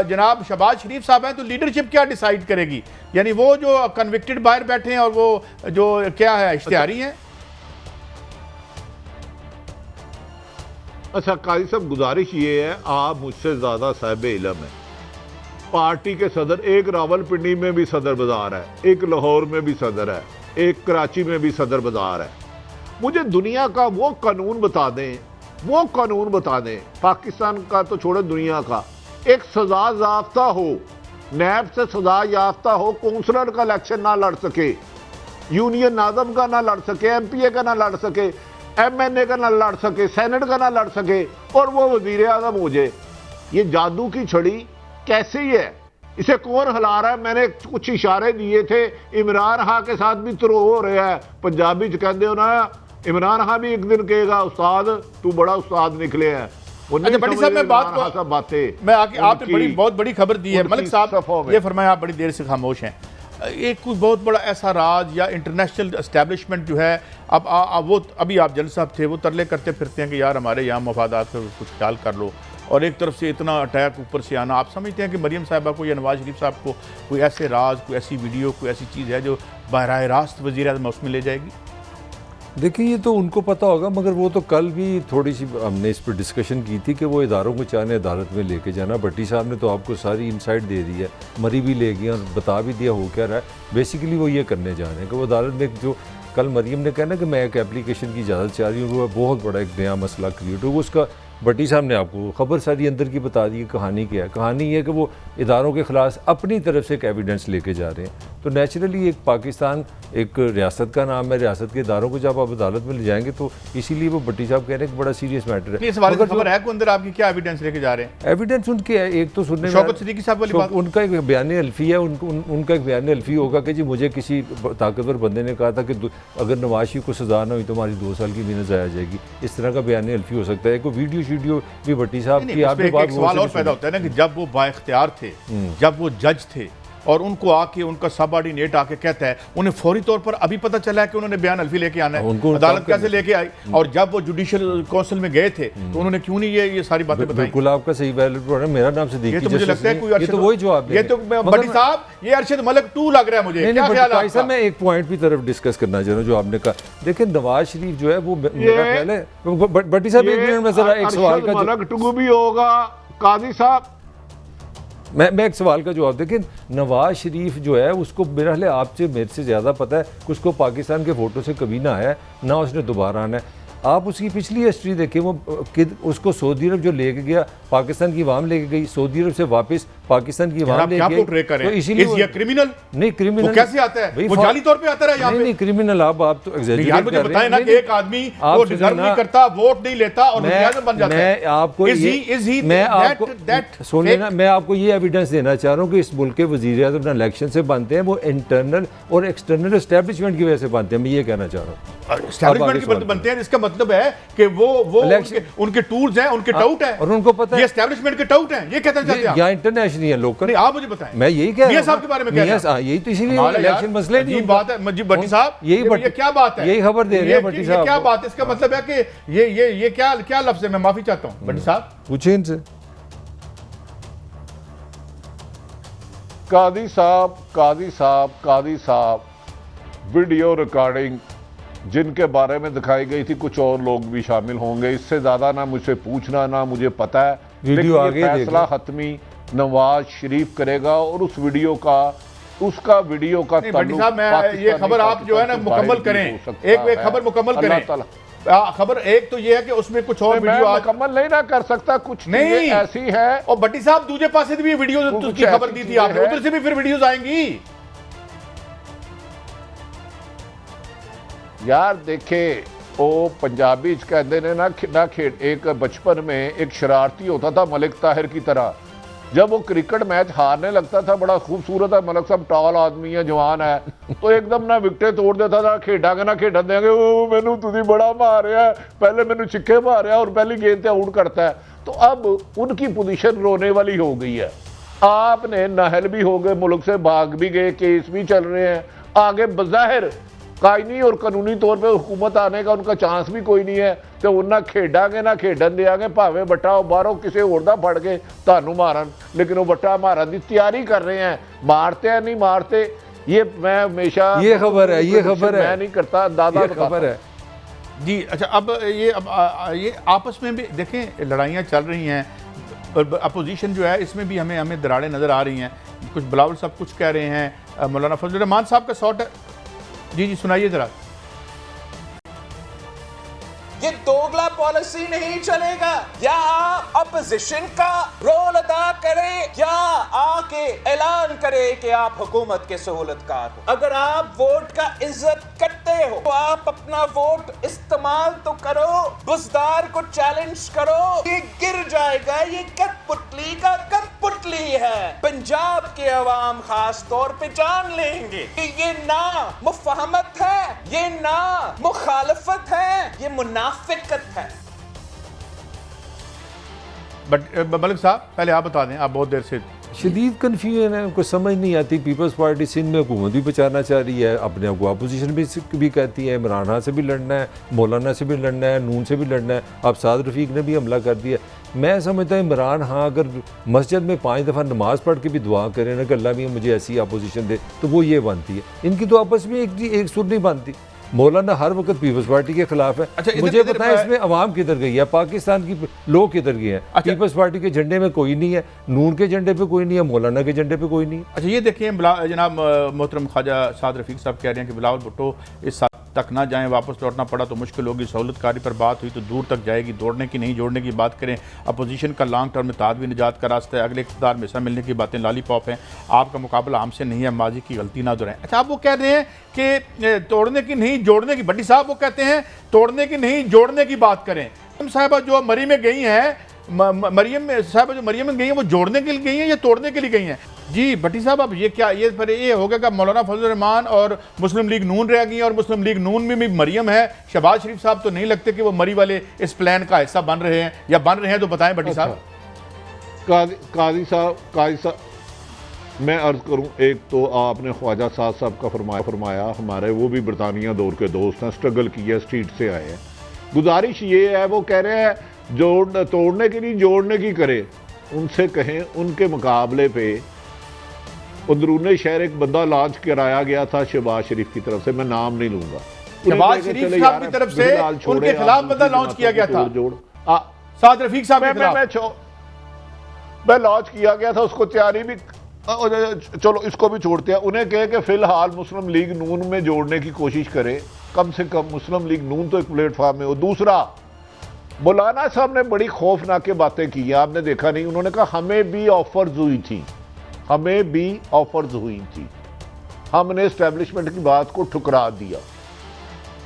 जनाब शहबाज शरीफ साहब हैं, तो लीडरशिप क्या डिसाइड करेगी? यानी वो जो कन्विक्टेड बाहर बैठे हैं और वो जो क्या है इश्तिहारी हैं। अच्छा काजी साहब, गुजारिश ये है, आप मुझसे ज्यादा साहिब इल्म है। पार्टी के सदर, एक रावलपिंडी में भी सदर बाजार है, एक लाहौर में भी सदर है, एक कराची में भी सदर बाजार है। मुझे दुनिया का वो कानून बता दें, वो कानून बता दें, पाकिस्तान का तो छोड़े दुनिया का, एक सजा याफ्ता हो, नैब से सजा याफ्ता हो, काउंसलर का इलेक्शन ना लड़ सके, यूनियन नाज़म का ना लड़ सके, एमपीए का ना लड़ सके, एमएनए का ना लड़ सके, सेनेट का ना लड़ सके, और वो वजीर आज़म हो जाए। ये जादू की छड़ी कैसे ही है? इसे कौन हिला रहा है? मैंने कुछ इशारे दिए थे, इमरान खां के साथ भी तो हो रहा है। पंजाबी च कहते हो ना, इमरान खां भी एक दिन कहेगा उस्ताद तू बड़ा उस्ताद निकले हैं। अच्छा भट्टी साहब, मैं बातें मैं आपने बहुत बड़ी खबर दी है। मलिक साहब ये फरमाया, आप बड़ी देर से खामोश हैं। एक कुछ बहुत बड़ा ऐसा राज या इंटरनेशनल एस्टेब्लिशमेंट जो है, अब वो अभी आप जल साहब थे, वो तरले करते फिरते हैं कि यार हमारे यहाँ मफादात पे कुछ ख्याल कर लो, और एक तरफ से इतना अटैक ऊपर से आना। आप समझते हैं कि मरीम साहिबा को या नवाज शरीफ साहब को कोई ऐसे राज, कोई ऐसी वीडियो, कोई ऐसी चीज़ है जो बहराह रास्त वज़ीर आज़म उसमें ले जाएगी? देखिए, ये तो उनको पता होगा, मगर वो तो कल भी थोड़ी सी हमने इस पर डिस्कशन की थी कि वो इदारों को चाहे अदालत में लेके जाना। भट्टी साहब ने तो आपको सारी इनसाइट दे दी है, मरी भी ले गई और बता भी दिया हो क्या रहा है। बेसिकली वो ये करने जा रहे हैं कि वो अदालत में जो कल मरीम ने कहना कि मैं एक एप्लीकेशन की इजाज़त चाह रही हूँ, वो बहुत बड़ा एक नया मसला क्रिएट हो। उसका भट्टी साहब ने आपको खबर सारी अंदर की बता दी। कहानी क्या है? कहानी ये है कि वो इदारों के ख़िलाफ़ अपनी तरफ से एक एविडेंस लेके जा रहे हैं। तो नेचुरली एक पाकिस्तान एक रियासत का नाम है, रियासत के इदारों को जब आप अदालत में ले जाएंगे तो इसीलिए वो भट्टी साहब कह रहे हैं कि बड़ा सीरियस मैटर है। इस वाले खबर है कि अंदर आपकी क्या एविडेंस लेके जा रहे हैं? एविडेंस उनके है, एक तो सुनने शौकत सिद्दीकी साहब वाली बात, उनका एक बयान अल्फी है। उनका एक बयान अल्फी होगा कि जी मुझे किसी ताकतवर बंदे ने कहा था कि अगर नवाज शरीफ को सजा ना हुई तो हमारी 2 साल की मिहनत ज़ाया जाएगी। इस तरह का बयान अल्फी हो सकता है। कोई वीडियो शीडियो भी भट्टी साहब की आपके एक सवाल और पैदा होता है ना कि जब वो बाइख्तियार थे, जब वो जज थे, और उनको आके उनका सबऑर्डिनेट आके कहता है, उन्हें फौरी तौर पर अभी पता चला है कि उन्होंने बयान अल्फी लेके आना है, अदालत कैसे लेके आई? और जब वो जुडिशियल काउंसिल में गए थे तो उन्होंने क्यों नहीं ये सारी बातें बताई? बिल्कुल आपका सही वैलिड है। मेरा नाम से देखिए, तो मुझे लगता है कोई ये तो वही जवाब ये तो भट्टी साहब, ये अरशद मलिक 2 लग रहा है मुझे। क्या ख्याल है आपका? मैं एक पॉइंट की तरफ डिस्कस करना चाह रहा हूं जो आपने कहा। देखिए, नवाज शरीफ जो है वो मेरा ख्याल है, भट्टी साहब एक मिनट में जरा एक सवाल का मलक टू भी होगा। काजी साहब, मैं एक सवाल का जवाब, देखिए नवाज शरीफ जो है उसको मेरा ख्याल आपसे मेरे से ज़्यादा पता है कि उसको पाकिस्तान के वोटों से कभी ना आया, ना उसने दोबारा आना है। आप उसकी पिछली हिस्ट्री देखें, वो उसको सऊदी अरब जो लेके गया, पाकिस्तान की अवाम लेके गई, सऊदी अरब से वापस पाकिस्तान की अवाम लेके गई, तो इसीलिए क्रिमिनल नहीं, क्रिमिनल वो कैसे आता है? वो जाली तौर पे आता है यहाँ पे। नहीं क्रिमिनल आप तो यार मुझे बताएं ना कि एक आदमी वो डिजर्व नहीं करता, वोट नहीं लेता और वज़ीर-ए-आज़म बन जाता है। मैं आपको ये एविडेंस देना चाह रहा हूँ कि इस मुल्क के वज़ीर-ए-आज़म ना इलेक्शन से बनते हैं, वो इंटरनल और एक्सटर्नल एस्टेब्लिशमेंट की वजह से बनते हैं। मैं ये कहना चाह रहा हूँ एस्टेब्लिशमेंट की बनते हैं, इसका मतलब है कि वो उनके टूल्स हैं, उनके टाउट हैं और उनको पता है ये एस्टेब्लिशमेंट के टाउट हैं। ये कहते हैं या इंटरनेशनल है लोकल। नहीं, आप मुझे बताएं, मैं यही कह रहा हूं साहब के बारे में कह रहा हूं। यही तो इसीलिए इलेक्शन मसले नहीं बात है जी भट्टी साहब, ये क्या बात है? यही खबर दे रहे हैं भट्टी साहब। क्या बात है? इसका मतलब है कि ये क्या लफ्ज़ है? मैं माफी चाहता हूं भट्टी साहब, पूछे इनसे। कादी साहब वीडियो रिकॉर्डिंग जिनके बारे में दिखाई गई थी, कुछ और लोग भी शामिल होंगे, इससे ज्यादा ना मुझसे पूछना ना मुझे पता है। वीडियो आगे फैसला हतमी नवाज शरीफ करेगा और उस वीडियो का भट्टी साहब, मैं ये खबर आप जो है ना मुकम्मल करें, एक खबर मुकम्मल करें। खबर एक तो ये है कि उसमें कुछ और वीडियो मुकम्मल नहीं ना कर सकता, कुछ नहीं ऐसी है। और भट्टी साहब दूसरे पास से भी वीडियो की खबर दी थी आपने, उधर से भी फिर वीडियोस आएंगी। यार देखे वो पंजाबी कहते ने ना खेड, एक बचपन में एक शरारती होता था मलिक ताहिर की तरह, जब वो क्रिकेट मैच हारने लगता था, बड़ा खूबसूरत है, मलिक साहब टॉल आदमी है, जवान है, तो एकदम ना विकटे तोड़ देता था, खेडांगे ना खेडन देंगे, मैनू तुसी बड़ा मारिया, पहले मैनू छिक्के मारिया और पहली गेंद पे आउट करता है। तो अब उनकी पोजीशन रोने वाली हो गई है। आपने नाहल भी हो गए, मुल्क से भाग भी गए, केस भी चल रहे हैं, आगे बज़ाहिर कायनी और कानूनी तौर पे हुकूमत आने का उनका चांस भी कोई नहीं है। तो उन्ना खेडांगे ना खेडन देंगे, भावे बट्टा बाहरों किसी होर दा फड़ के तानू मारन, लेकिन वो बट्टा मारन की तैयारी कर रहे हैं। मारते हैं नहीं मारते, ये मैं हमेशा ये खबर है मैं नहीं करता, दादा खबर है जी। अच्छा, अब ये आपस में भी देखें लड़ाइयाँ चल रही हैं, अपोजिशन जो है इसमें भी हमें दरारें नज़र आ रही हैं। कुछ बिलावल साहब कुछ कह रहे हैं, मौलाना फजल रहमान साहब का शॉट है। जी सुनाइए जरा। ये दोगला पॉलिसी नहीं चलेगा। या आप अपोजिशन का रोल अदा करें या आके ऐलान करें कि आप हुकूमत के सहूलतकार हो। अगर आप वोट का इज्जत करते हो तो आप अपना वोट इस्तेमाल तो करो, बुज़दार को चैलेंज करो। ये गिर जाएगा, ये कठपुतली का कठपुतली है। पंजाब के अवाम खास तौर पे जान लेंगे कि ये ना मुफाहमत है, ये ना मुखालफत है, ये मुनाफिकत है। बट मलिक साहब पहले आप बता दें, आप बहुत देर से शदीद कन्फ्यूजन है, उनको समझ नहीं आती। पीपल्स पार्टी सिंध में हुकूमत भी बचाना चाह रही है, अपने आप को अपोजिशन भी कहती है, इमरान खान से भी लड़ना है, मौलाना से भी लड़ना है, नून से भी लड़ना है, अब साद रफ़ीक ने भी हमला कर दिया। मैं समझता हूँ इमरान खान अगर मस्जिद में 5 दफ़ा नमाज़ पढ़ के भी दुआ करें ना कि अल्लाह भी मुझे ऐसी अपोजिशन दे, तो वो ये बनती है। इनकी तो आपस में एक सुर नहीं बनती। मौलाना हर वक्त पीपल्स पार्टी के खिलाफ है। अच्छा, मुझे पता है इसमें अवाम किधर गई है, पाकिस्तान की लोग किधर गए हैं। अच्छा, पीपल्स पार्टी के झंडे में कोई नहीं है, नून के झंडे पे कोई नहीं है, मौलाना के झंडे पे कोई नहीं है। अच्छा ये देखिए, जनाब मोहतरम ख्वाजा साद रफ़ीक साहब कह रहे हैं कि बिलावल भुट्टो इस साल तक ना जाएं, वापस लौटना पड़ा तो मुश्किल होगी। सहूलतकारी पर बात हुई तो दूर तक जाएगी, दौड़ने की नहीं जोड़ने की बात करें। अपोजिशन का लॉन्ग टर्म में तादवी निजात का रास्ता है, अगले इक़्तिदार में हिस्सा मिलने की बातें लॉलीपॉप हैं। आपका मुकाबला हमसे नहीं है, माजी की गलती ना दोहराएं। अच्छा, आप वो कह रहे हैं कि तोड़ने की नहीं जोड़ने की, भट्टी साहब वो कहते हैं तोड़ने की नहीं जोड़ने की बात करें। साहबा जो मरी में गई हैं, मरियम साहब जो मरियम में गई हैं, वो जोड़ने के लिए गई हैं या तोड़ने के लिए गई हैं? जी भट्टी साहब, अब ये क्या ये फिर ये हो गया कि मौलाना फजल रहमान और मुस्लिम लीग नून रह गई, और मुस्लिम लीग नून में भी मरियम है। शहबाज शरीफ साहब तो नहीं लगते कि वो मरी वाले इस प्लान का हिस्सा बन रहे हैं, या बन रहे हैं तो बताएं भट्टी साहब। काजी साहब मैं अर्ज करूं, एक तो आपने ख्वाजा साहब का फरमाया हमारे वो भी बरतानिया दौर के दोस्त हैं, स्ट्रगल किया, स्ट्रीट से आए हैं। गुजारिश ये है, वो कह रहे हैं तोड़ने की नहीं जोड़ने की करे, उनसे कहें उनके मुकाबले पे अंदरूने शहर एक बंदा लॉन्च कराया गया था शहबाज शरीफ की तरफ से, मैं नाम नहीं लूंगा, शहबाज शरीफ साहब की तरफ से उनके खिलाफ बंदा लॉन्च किया गया था, साद रफ़ीक साहब के खिलाफ। वह लॉन्च किया गया था, उसको तैयारी भी, चलो इसको भी छोड़ते हैं, उन्हें कहे कि फिलहाल मुस्लिम लीग नून में जोड़ने की कोशिश करें, कम से कम मुस्लिम लीग नून तो एक प्लेटफॉर्म में हो। दूसरा, मौलाना साहब ने बड़ी खौफनाक बातें की हैं, आपने देखा नहीं, उन्होंने कहा हमें भी ऑफर्स हुई थी, हमें भी ऑफर्स हुई थी, हमने एस्टेब्लिशमेंट की बात को ठुकरा दिया।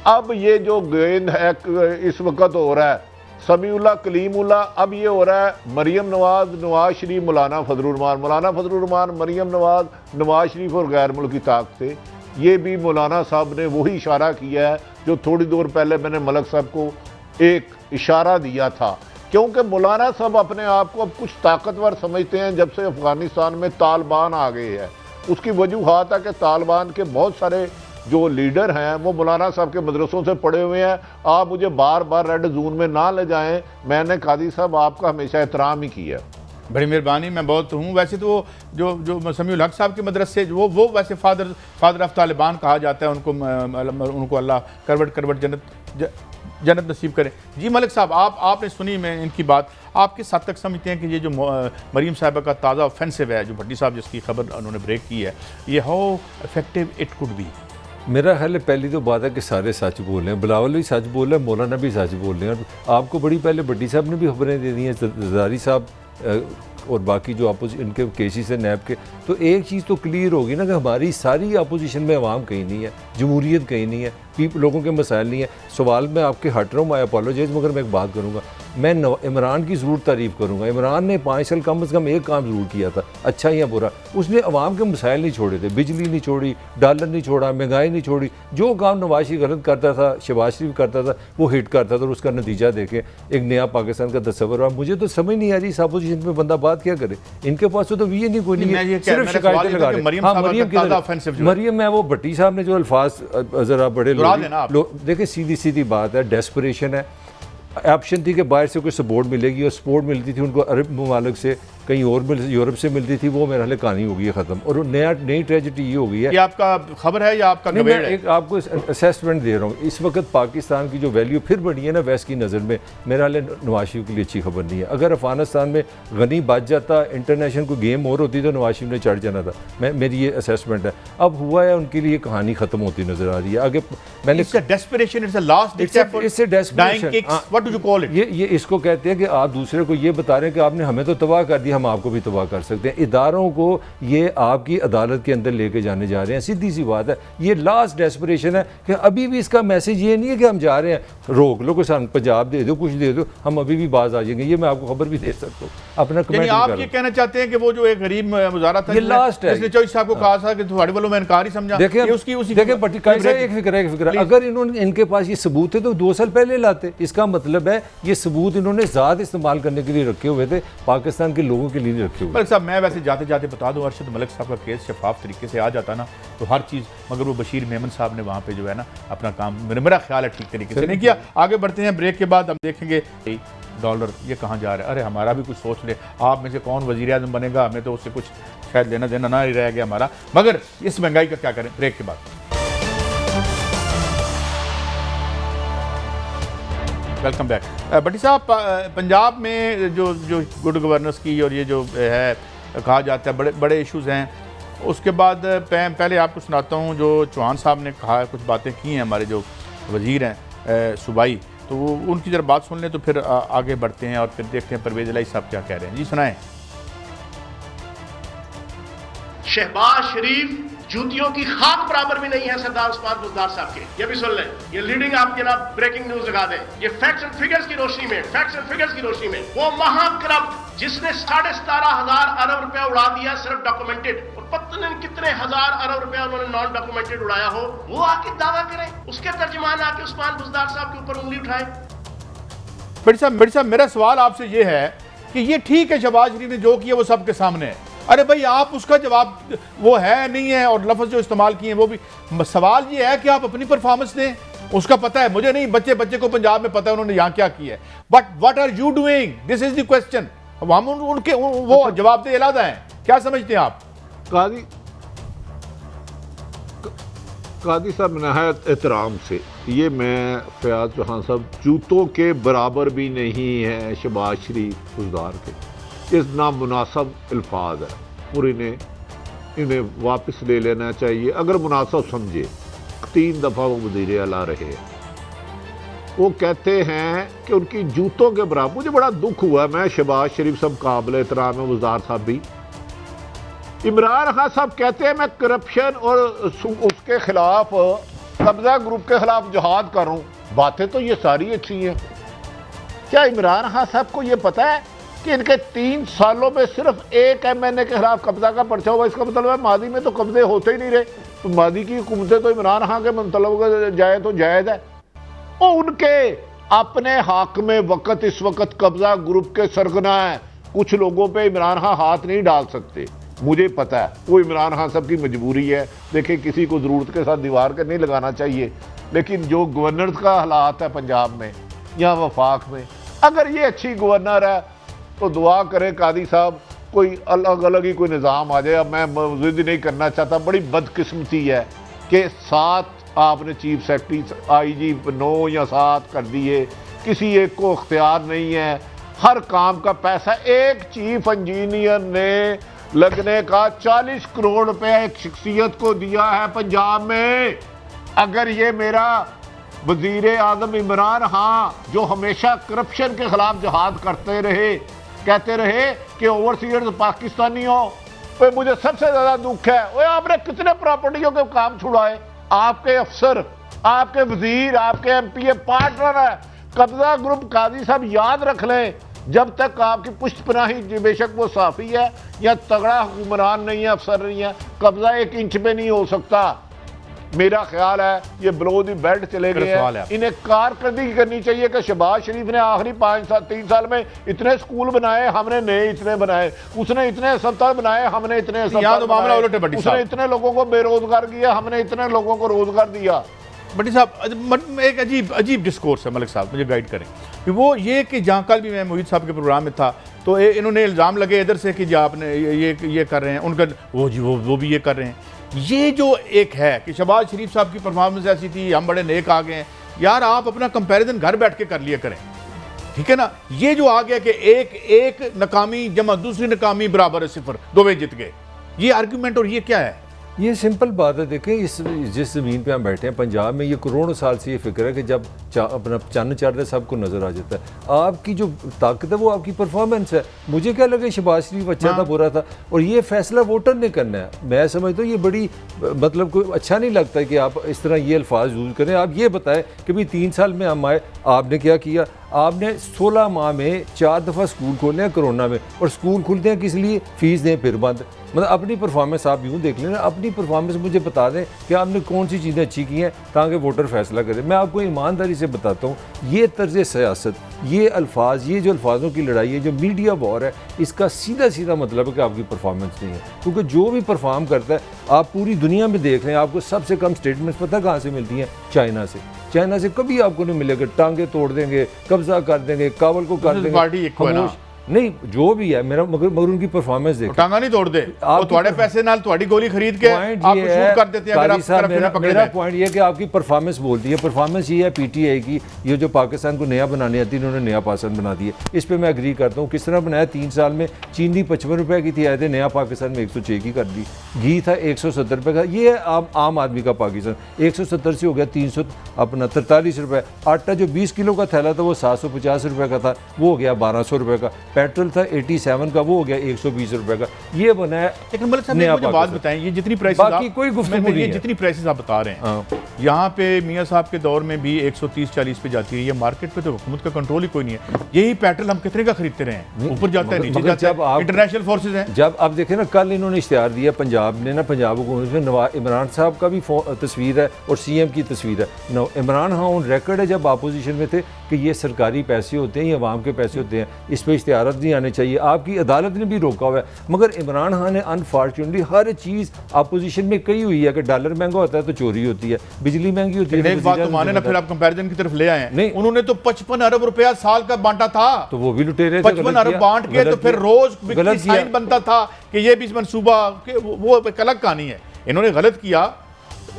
अब ये जो गेंद है इस वक्त हो रहा है समीउल्लाह कलीमुल्लाह, अब ये हो रहा है मरियम नवाज, नवाज शरीफ, मौलाना फजलुर्रहमान, मरियम नवाज, नवाज शरीफ और गैर मुल्की ताकत से। ये भी मौलाना साहब ने वही इशारा किया है जो थोड़ी देर पहले मैंने मलक साहब को एक इशारा दिया था, क्योंकि मौलाना साहब अपने आप को अब कुछ ताकतवर समझते हैं जब से अफगानिस्तान में तालिबान आ गए हैं। उसकी वजूहात है कि तालिबान के बहुत सारे जो लीडर हैं वो मौलाना साहब के मदरसों से पढ़े हुए हैं। आप मुझे बार बार रेड जोन में ना ले जाएं, मैंने कादी साहब आपका हमेशा एहतराम ही किया। बड़ी मेहरबानी, मैं बहुत हूँ। वैसे तो वो जो समीउल हक साहब के मदरसे वो वैसे फादर ऑफ तालिबान कहा जाता है, उनको अल्लाह करवट जन्नत नसीब करे। जी मलिक साहब, आपने सुनी मैं इनकी बात, आप किस हद तक समझते हैं कि ये जो मरीम साहिबा का ताज़ा ऑफेंसिव है, जो भट्टी साहब जिसकी खबर उन्होंने ब्रेक की है, ये how effective it could be? मेरा ख्याल है पहली तो बात है कि सारे सच बोल रहे हैं, बिलावल भी सच बोल रहे हैं, मौलाना भी सच बोल रहे हैं। और आपको बड़ी पहले भट्टी साहब ने भी खबरें दे दी हैं, जरदारी साहब और बाकी जो इनके केसी से नैब के। तो एक चीज़ तो क्लियर होगी ना कि हमारी सारी अपोजिशन में अवाम कहीं नहीं है, जमहूरियत कहीं नहीं है, लोगों के मसाइल नहीं है। सवाल मैं आपके हट रहा हूँ, आई अपोलोजाइज, मगर मैं एक बात करूँगा, मैं इमरान की ज़रूर तारीफ़ करूँगा। इमरान ने 5 साल कम से कम एक काम ज़रूर किया था, अच्छा या बुरा, उसने अवाम के मसाइल नहीं छोड़े थे, बिजली नहीं छोड़ी, डॉलर नहीं छोड़ा, महंगाई नहीं छोड़ी। जो काम नवाज शरीफ गलत करता था, शहबाज शरीफ करता था, वो हिट करता था, और उसका नतीजा देखे एक नया पाकिस्तान का तस्वर हुआ। मुझे तो समझ नहीं आ रही इस अपोजिशन में बंदा बात क्या करे, इनके पास तो ये नहीं, कोई नहीं, सिर्फ शिकायतें लगा रहे। मरियम है, वो भट्टी साहब ने जो अल्फाज ज़रा बड़े देखिए, सीधी सीधी बात है, डेस्परेशन है। ऑप्शन थी कि बाहर से कोई सपोर्ट मिलेगी, और सपोर्ट मिलती थी उनको अरब ममालिक से, कहीं और यूरोप से मिलती थी, वो मेरे ख्याल कहानी हो गई है ख़त्म। और नई ट्रेजेडी ये हो गई है। ये आपका खबर है या आपका नहीं, मैं एक आपको असेसमेंट दे रहा हूँ। इस वक्त पाकिस्तान की जो वैल्यू फिर बढ़ी है ना वेस्ट की नज़र में, मेरा ख्याल नवाज शरीफ के लिए अच्छी खबर नहीं है। अगर अफगानिस्तान में गनी बच जाता, इंटरनेशनल कोई गेम और होती, तो नवाज शरीफ ने चढ़ जाना था। मेरी ये असेसमेंट है। अब हुआ है, उनके लिए कहानी ख़त्म होती नज़र आ रही है। आगे मैंने ये इसको कहते हैं कि आप दूसरे को ये बता रहे हैं कि आपने हमें तो तबाह कर दिया, हम आपको भी तबाह कर सकते हैं। इदारों को ये आपकी अदालत के अंदर लेके जाने जा रहे हैं, सीधी सी बात है। ये लास्ट डेस्परेशन है कि अभी भी इसका मैसेज ये नहीं है कि हम जा रहे हैं, रोक लो, कुछ पंजाब दे दो, कुछ दे दो, हम अभी भी बाज आ जाएंगे। ये मैं आपको खबर भी दे सकता हूँ। अपना कमेंट आप ये कहना चाहते हैं कि वो जो एक गरीब मुजाहरा था, ये लास्ट है, चौधरी साहब को कहा था कि तुम्हारे वालों में इनकार ही समझा। देखिए एक फिक्र, अगर इन्होंने इनके पास ये सबूत है तो 2 साल पहले लाते। इसका मतलब है ये सबूत इन्होंने ज़्यादा इस्तेमाल करने के लिए रखे हुए थे, पाकिस्तान के लोगों के लिए रखे हुए। मलिक साहब, मैं वैसे जाते जाते बता दूं, अरशद मलिक साहब का केस शफाफ तरीके से आ जाता ना तो हर चीज़, मगर वो बशीर मेमन साहब ने वहाँ पे जो है ना अपना काम, मेरा ख्याल है, ठीक तरीके से नहीं किया। आगे बढ़ते हैं, ब्रेक के बाद हम देखेंगे डॉलर ये कहाँ जा रहा है। अरे हमारा भी कुछ सोच ले, आप में से कौन वज़ीर आज़म बनेगा, हमें तो उससे कुछ शायद लेना देना ना ही रह गया हमारा, मगर इस महंगाई का क्या करें। ब्रेक के बाद वेलकम बैक। भट्टी साहब, पंजाब में जो गुड गवर्नेंस की और ये जो है कहा जाता है बड़े इश्यूज़ हैं, उसके बाद पहले आपको सुनाता हूँ जो चौहान साहब ने कहा, कुछ बातें की हैं हमारे जो वज़ीर हैं सूबाई, तो उनकी जरा बात सुन लें तो फिर आगे बढ़ते हैं और फिर देखते हैं परवेज़ इलाही साहब क्या कह रहे हैं। जी सुनाएं। शहबाज शरीफ जूतियों की खाक बराबर भी नहीं है सरदार उस्मान बुज़दार साहब के। ये भी सुन लें, ये लीडिंग आप जनाब ब्रेकिंग न्यूज लगा दें, ये फैक्ट्स एंड फिगर्स की रोशनी में, वो महाकरप्ट जिसने 17,500 अरब रुपया उड़ा दिया सिर्फ डॉक्यूमेंटेड, और पता नहीं कितने हजार अरब रुपया उन्होंने नॉन डॉक्यूमेंटेड उड़ाया हो, वो आके दावा करें, उसके तर्जमान आके उस्मान बुज़दार साहब के ऊपर उंगली उठाए। बड़ी साहब, मेरा सवाल आपसे ये है कि ये ठीक है शहबाज शरीफ ने जो किया वो सबके सामने है, अरे भाई आप उसका जवाब वो है नहीं है, और लफ्ज़ जो इस्तेमाल किए हैं वो भी, सवाल ये है कि आप अपनी परफॉर्मेंस दें। उसका पता है, मुझे नहीं, बच्चे को पंजाब में पता है उन्होंने यहाँ क्या किया है, but what are you doing, this is the question. हम उनके वो जवाब दे इलादा हैं, क्या समझते हैं आप? कादी साहब, नहायत एहतराम से, ये मैं फयाज चौहान साहब जूतों के बराबर भी नहीं है शहबाज शरीफ बुज़दार के। ये नामुनासिब अल्फाज है और इन्हें वापस ले लेना चाहिए अगर मुनासिब समझे। 3 दफ़ा वो वज़ीर आला रहे हैं, वो कहते हैं कि उनकी जूतों के बराबर। मुझे बड़ा दुख हुआ, मैं शहबाज शरीफ साहब काबिल एहतराम है, वज़ार साहब भी। इमरान खान साहब कहते हैं मैं करप्शन और उसके खिलाफ, कब्जा ग्रुप के खिलाफ जहाद कर रहा हूँ। बातें तो ये सारी अच्छी हैं। क्या इमरान खान साहब को ये पता है कि इनके 3 सालों में सिर्फ एक MNA के खिलाफ कब्जा का पर्चा हुआ? इसका मतलब है मादी में तो कब्जे होते ही नहीं रहे, तो मादी की हुकूमतें तो इमरान खान के मतलब जाए तो जायज़ है। और उनके अपने हक में वक्त इस वक्त कब्जा ग्रुप के सरगना है। कुछ लोगों पे इमरान खान हाथ नहीं डाल सकते, मुझे पता है। वो इमरान खान साहब की मजबूरी है। देखिए, किसी को ज़रूरत के साथ दीवार के नहीं लगाना चाहिए, लेकिन जो गवर्नर का हालात है पंजाब में या वफाक में, अगर ये अच्छी गवर्नर है तो दुआ करें कादी साहब कोई अलग अलग ही कोई निज़ाम आ जाए। अब मैं मज़ीद नहीं करना चाहता। बड़ी बदकिस्मती है कि 7 आपने चीफ सेक्रेटरी IG 9 या 7 कर दिए, किसी एक को अख्तियार नहीं है। हर काम का पैसा एक चीफ इंजीनियर ने लगने का 40 करोड़ रुपए एक शख्सियत को दिया है पंजाब में। अगर ये मेरा वजीर आजम इमरान खान जो हमेशा करप्शन के खिलाफ जहाद करते रहे, कहते रहे कि ओवरसीयर्स पाकिस्तानी हो, तो मुझे सबसे ज्यादा दुख है। वो आपने कितने प्रॉपर्टियों के काम छुड़ाए? आपके अफसर, आपके वजीर, आपके MPA पार्टनर है कब्जा ग्रुप। काजी साहब याद रख लें, जब तक आपकी पुष्टपनाही, बेशक वो साफी है या तगड़ा हुक्मरान नहीं है, अफसर नहीं है, कब्जा 1 इंच पे नहीं हो सकता। मेरा ख्याल है ये बिलो दी बेल्ट चले गए हैं। इन्हें कारकर्दगी करनी चाहिए कि शहबाज शरीफ ने आखिरी 3 साल में इतने स्कूल बनाए, हमने नए इतने बनाए, उसने इतने अस्पताल बनाए, हमने इतने अस्पताल बनाए, उसने इतने लोगों को बेरोजगार किया, हमने इतने लोगों को रोजगार दिया। भट्टी साहब, एक अजीब डिस्कोर्स है, मलिक साहब मुझे गाइड करें कि वो ये कि जहाँ कल भी मैं मोहित साहब के प्रोग्राम में था तो इन्होंने इल्ज़ाम लगे इधर से कि आपने ये कर रहे हैं, उनका वो भी ये कर रहे हैं। ये जो एक है कि शहबाज शरीफ साहब की परफॉर्मेंस ऐसी थी, हम बड़े नेक आ गए हैं। यार आप अपना कंपैरिजन घर बैठ के कर लिया करें, ठीक है ना। ये जो आ गया कि एक नाकामी जमा दूसरी नाकामी बराबर है 0, 2 वे जीत गए, ये आर्ग्यूमेंट, और ये क्या है? ये सिंपल बात है। देखें, जिस ज़मीन पे हम बैठे हैं पंजाब में, ये करोड़ों साल से ये फिक्र है कि जब अपना चन्न चढ़ता है सबको नज़र आ जाता है। आपकी जो ताकत है वो आपकी परफॉर्मेंस है। मुझे क्या लगे शहबाज शरीफ अच्छा था, बुरा था, और ये फैसला वोटर ने करना है। मैं समझता हूँ ये बड़ी मतलब कोई अच्छा नहीं लगता है कि आप इस तरह ये अल्फाज यूज़ करें। आप ये बताएं कि भाई 3 साल में हम आए, आपने क्या किया? आपने 16 माह में 4 दफ़ा स्कूल खोले हैं कोरोना में, और स्कूल खुलते हैं किस लिए? फीस दें फिर बंद। मतलब अपनी परफॉर्मेंस आप यूँ देख लेना, अपनी परफॉर्मेंस मुझे बता दें कि आपने कौन सी चीज़ें अच्छी की हैं ताकि वोटर फैसला करें। मैं आपको ईमानदारी से बताता हूँ, ये तर्ज सियासत, ये अल्फाज, ये जो अल्फाजों की लड़ाई है, जो मीडिया वॉर है, इसका सीधा मतलब है कि आपकी परफॉर्मेंस नहीं है। क्योंकि जो भी परफॉर्म करता है, आप पूरी दुनिया में देख रहे हैं, आपको सबसे कम स्टेटमेंट्स पता कहाँ से मिलती हैं? चाइना से। चाइना से कभी आपको नहीं मिलेगा। टांगे तोड़ देंगे, कब्जा कर देंगे, काबल को कर देंगे, नहीं जो भी है मेरा, मगर उनकी परफॉर्मेंस देखो, टांगा नहीं तोड़ दे, वो तुम्हारे पैसे नाल तुम्हारी गोली खरीद के आपको शूट कर देते हैं। अगर आप मेरा पॉइंट ये है कि आपकी परफॉर्मेंस बोलती है। परफॉर्मेंस ये है PTI की, ये जो पाकिस्तान को नया बनाने आती है, इन्होंने नया पाकिस्तान बना दिया। इस पे मैं एग्री करता हूँ। किस तरह बनाया? 3 साल में चीनी 55 रुपए की थी, आए थे, नया पाकिस्तान में 106 की कर दी। घी था 170 रुपये का, ये आम आदमी का पाकिस्तान 170 से हो गया 343 रुपये। आटा जो 20 किलो का थैला था वो 750 रुपये का था, वो हो गया 1200 रुपये का। पेट्रोल था 87 का, वो हो गया 120 रुपए का। ये बना है। लेकिन मलिक साहब मुझे बात बताएं, ये जितनी प्राइसेस बाकी कोई गुफ्तगू नहीं है, जितनी प्राइसेस आप बता रहे हैं, यहाँ पे मियाँ साहब के दौर में भी 130-40 पे जाती है। ये मार्केट पे तो हुकूमत का कंट्रोल ही कोई नहीं है। यही पेट्रोल हम कितने का खरीदते रहे हैं? ऊपर जाता है, नीचे जाता है, इंटरनेशनल फोर्सेज हैं। जब आप देखें ना, कल इन्होंने इश्तिहार दिया पंजाब ने ना, पंजाब हुकूमत में इमरान साहब का भी तस्वीर है और CM की तस्वीर है। इमरान खान ऑन रिकॉर्ड है जब अपोजिशन में थे कि ये सरकारी पैसे होते हैं, ये अवाम के पैसे होते हैं, इस पर इश्तिहारत नहीं आने चाहिए। आपकी अदालत ने भी रोका हुआ है। मगर इमरान खान ने अनफॉर्चुनेटली हर चीज़ अपोजिशन में कही हुई है कि डॉलर महंगा होता है तो चोरी होती है, बिजली महंगी होती है। एक बात तो माने ना, फिर आप कंपैरिजन की तरफ ले आए हैं। नहीं, उन्होंने तो 55 अरब रुपया साल का बांटा था, तो वो भी लुटेरे 55 अरब बांट के, तो फिर रोज गलत साइन बनता था कि ये भी मनसूबा, वो एक अलग कहानी है। इन्होंने गलत किया,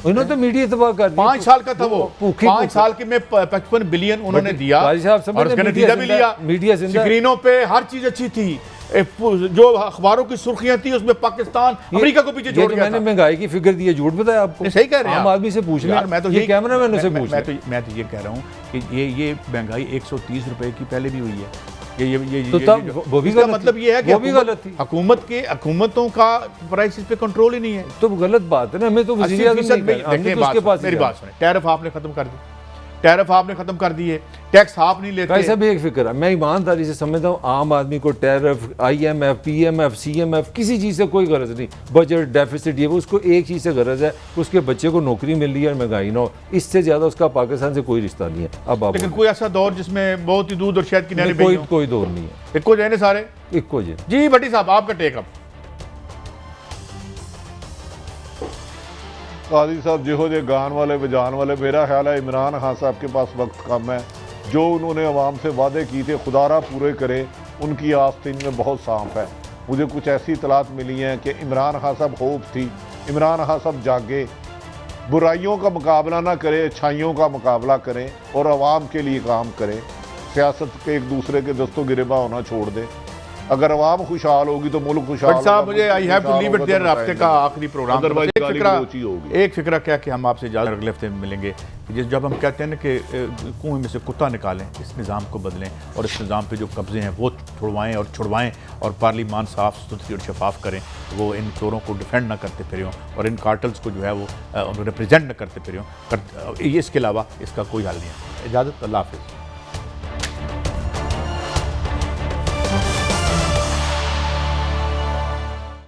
उन्होंने तो मीडिया तबाह कर दिया। 5 साल का था वो, 5 साल के में 55 बिलियन उन्होंने दिया और उसका नतीजा भी लिया। मीडिया स्क्रीनों पे हर चीज अच्छी थी, जो अखबारों की सुर्खियां थी उसमें पाकिस्तान अमेरिका को पीछे छोड़ गया मैंने था। महंगाई की फिगर दी है, झूठ बताया आपको? सही कह रहे हैं आम आदमी से पूछ यार, लें, मैं तो ये कैमरा मैन से पूछ लें। मैं तो ये कह रहा हूँ कि ये महंगाई 130 रुपए की पहले भी हुई है। तो तब वो भी इसका गलत मतलब थी। ये है कि वो भी गलत थी। हुकूमतों का प्राइसेस पे कंट्रोल ही नहीं है। तो गलत बात है ना, हमें तो वज़ीर आज़म नहीं कहना, हमने तो उसके पास मेरी बात सुने, टैरिफ आपने खत्म कर दी, टैरिफ आपने खत्म कर दिए, टैक्स आप नहीं लेते। भाई साहब एक फिक्र है, मैं ईमानदारी से समझता हूँ आम आदमी को टैरिफ, IMF, PMF, CMF किसी चीज़ से कोई गरज नहीं, बजट डेफिसिट ये वो, उसको एक चीज़ से गरज है, उसके बच्चे को नौकरी मिल रही है और महंगाई ना हो, इससे ज़्यादा उसका पाकिस्तान से कोई रिश्ता नहीं है। अब आप लेकिन कोई ऐसा दौर जिसमें बहुत ही दूध और शहद की नहरें बही हों? कोई दौर नहीं है, इक्को जाए सारे इक्को जी। जी भट्टी साहब आपका टेक अप। काजी साहब जिहो जे गान वाले बजान वाले, मेरा ख्याल है इमरान खान साहब के पास वक्त कम है, जो उन्होंने अवाम से वादे किए थे खुदारा पूरे करे, उनकी आस्तीन में बहुत सांप है। मुझे कुछ ऐसी इतलात मिली हैं कि इमरान खान साहब होप थी, इमरान खान साहब जागे, बुराइयों का मुकाबला ना करें, अच्छाइयों का मुकाबला करें और अवाम के लिए काम करें, सियासत के एक दूसरे के दस्तों गिरेबा होना छोड़ दें। अगर अवाम खुशहाल होगी तो मुल्क खुशहाल बट साहब मुझे I have to leave it there, हफ्ते का आखिरी प्रोग्राम। अदरवाइज एक फिक्रा क्या कि हम आपसे इजाज़त अगले हफ्ते में मिलेंगे कि जब हम कहते हैं ना कि कुएं में से कुत्ता निकालें, इस निज़ाम को बदलें और इस निज़ाम पे जो कब्जे हैं वो छुड़वाएं और छुड़वाएं और पार्लियामान साफ सुथरी और शफाफ करें, वो इन चोरों को डिफेंड ना करते फिर और इन कार्टल्स को जो है वो रिप्रेजेंट ना करते फिर। इसके अलावा इसका कोई हल नहीं है। इजाज़त, अल्लाह हाफ़िज़।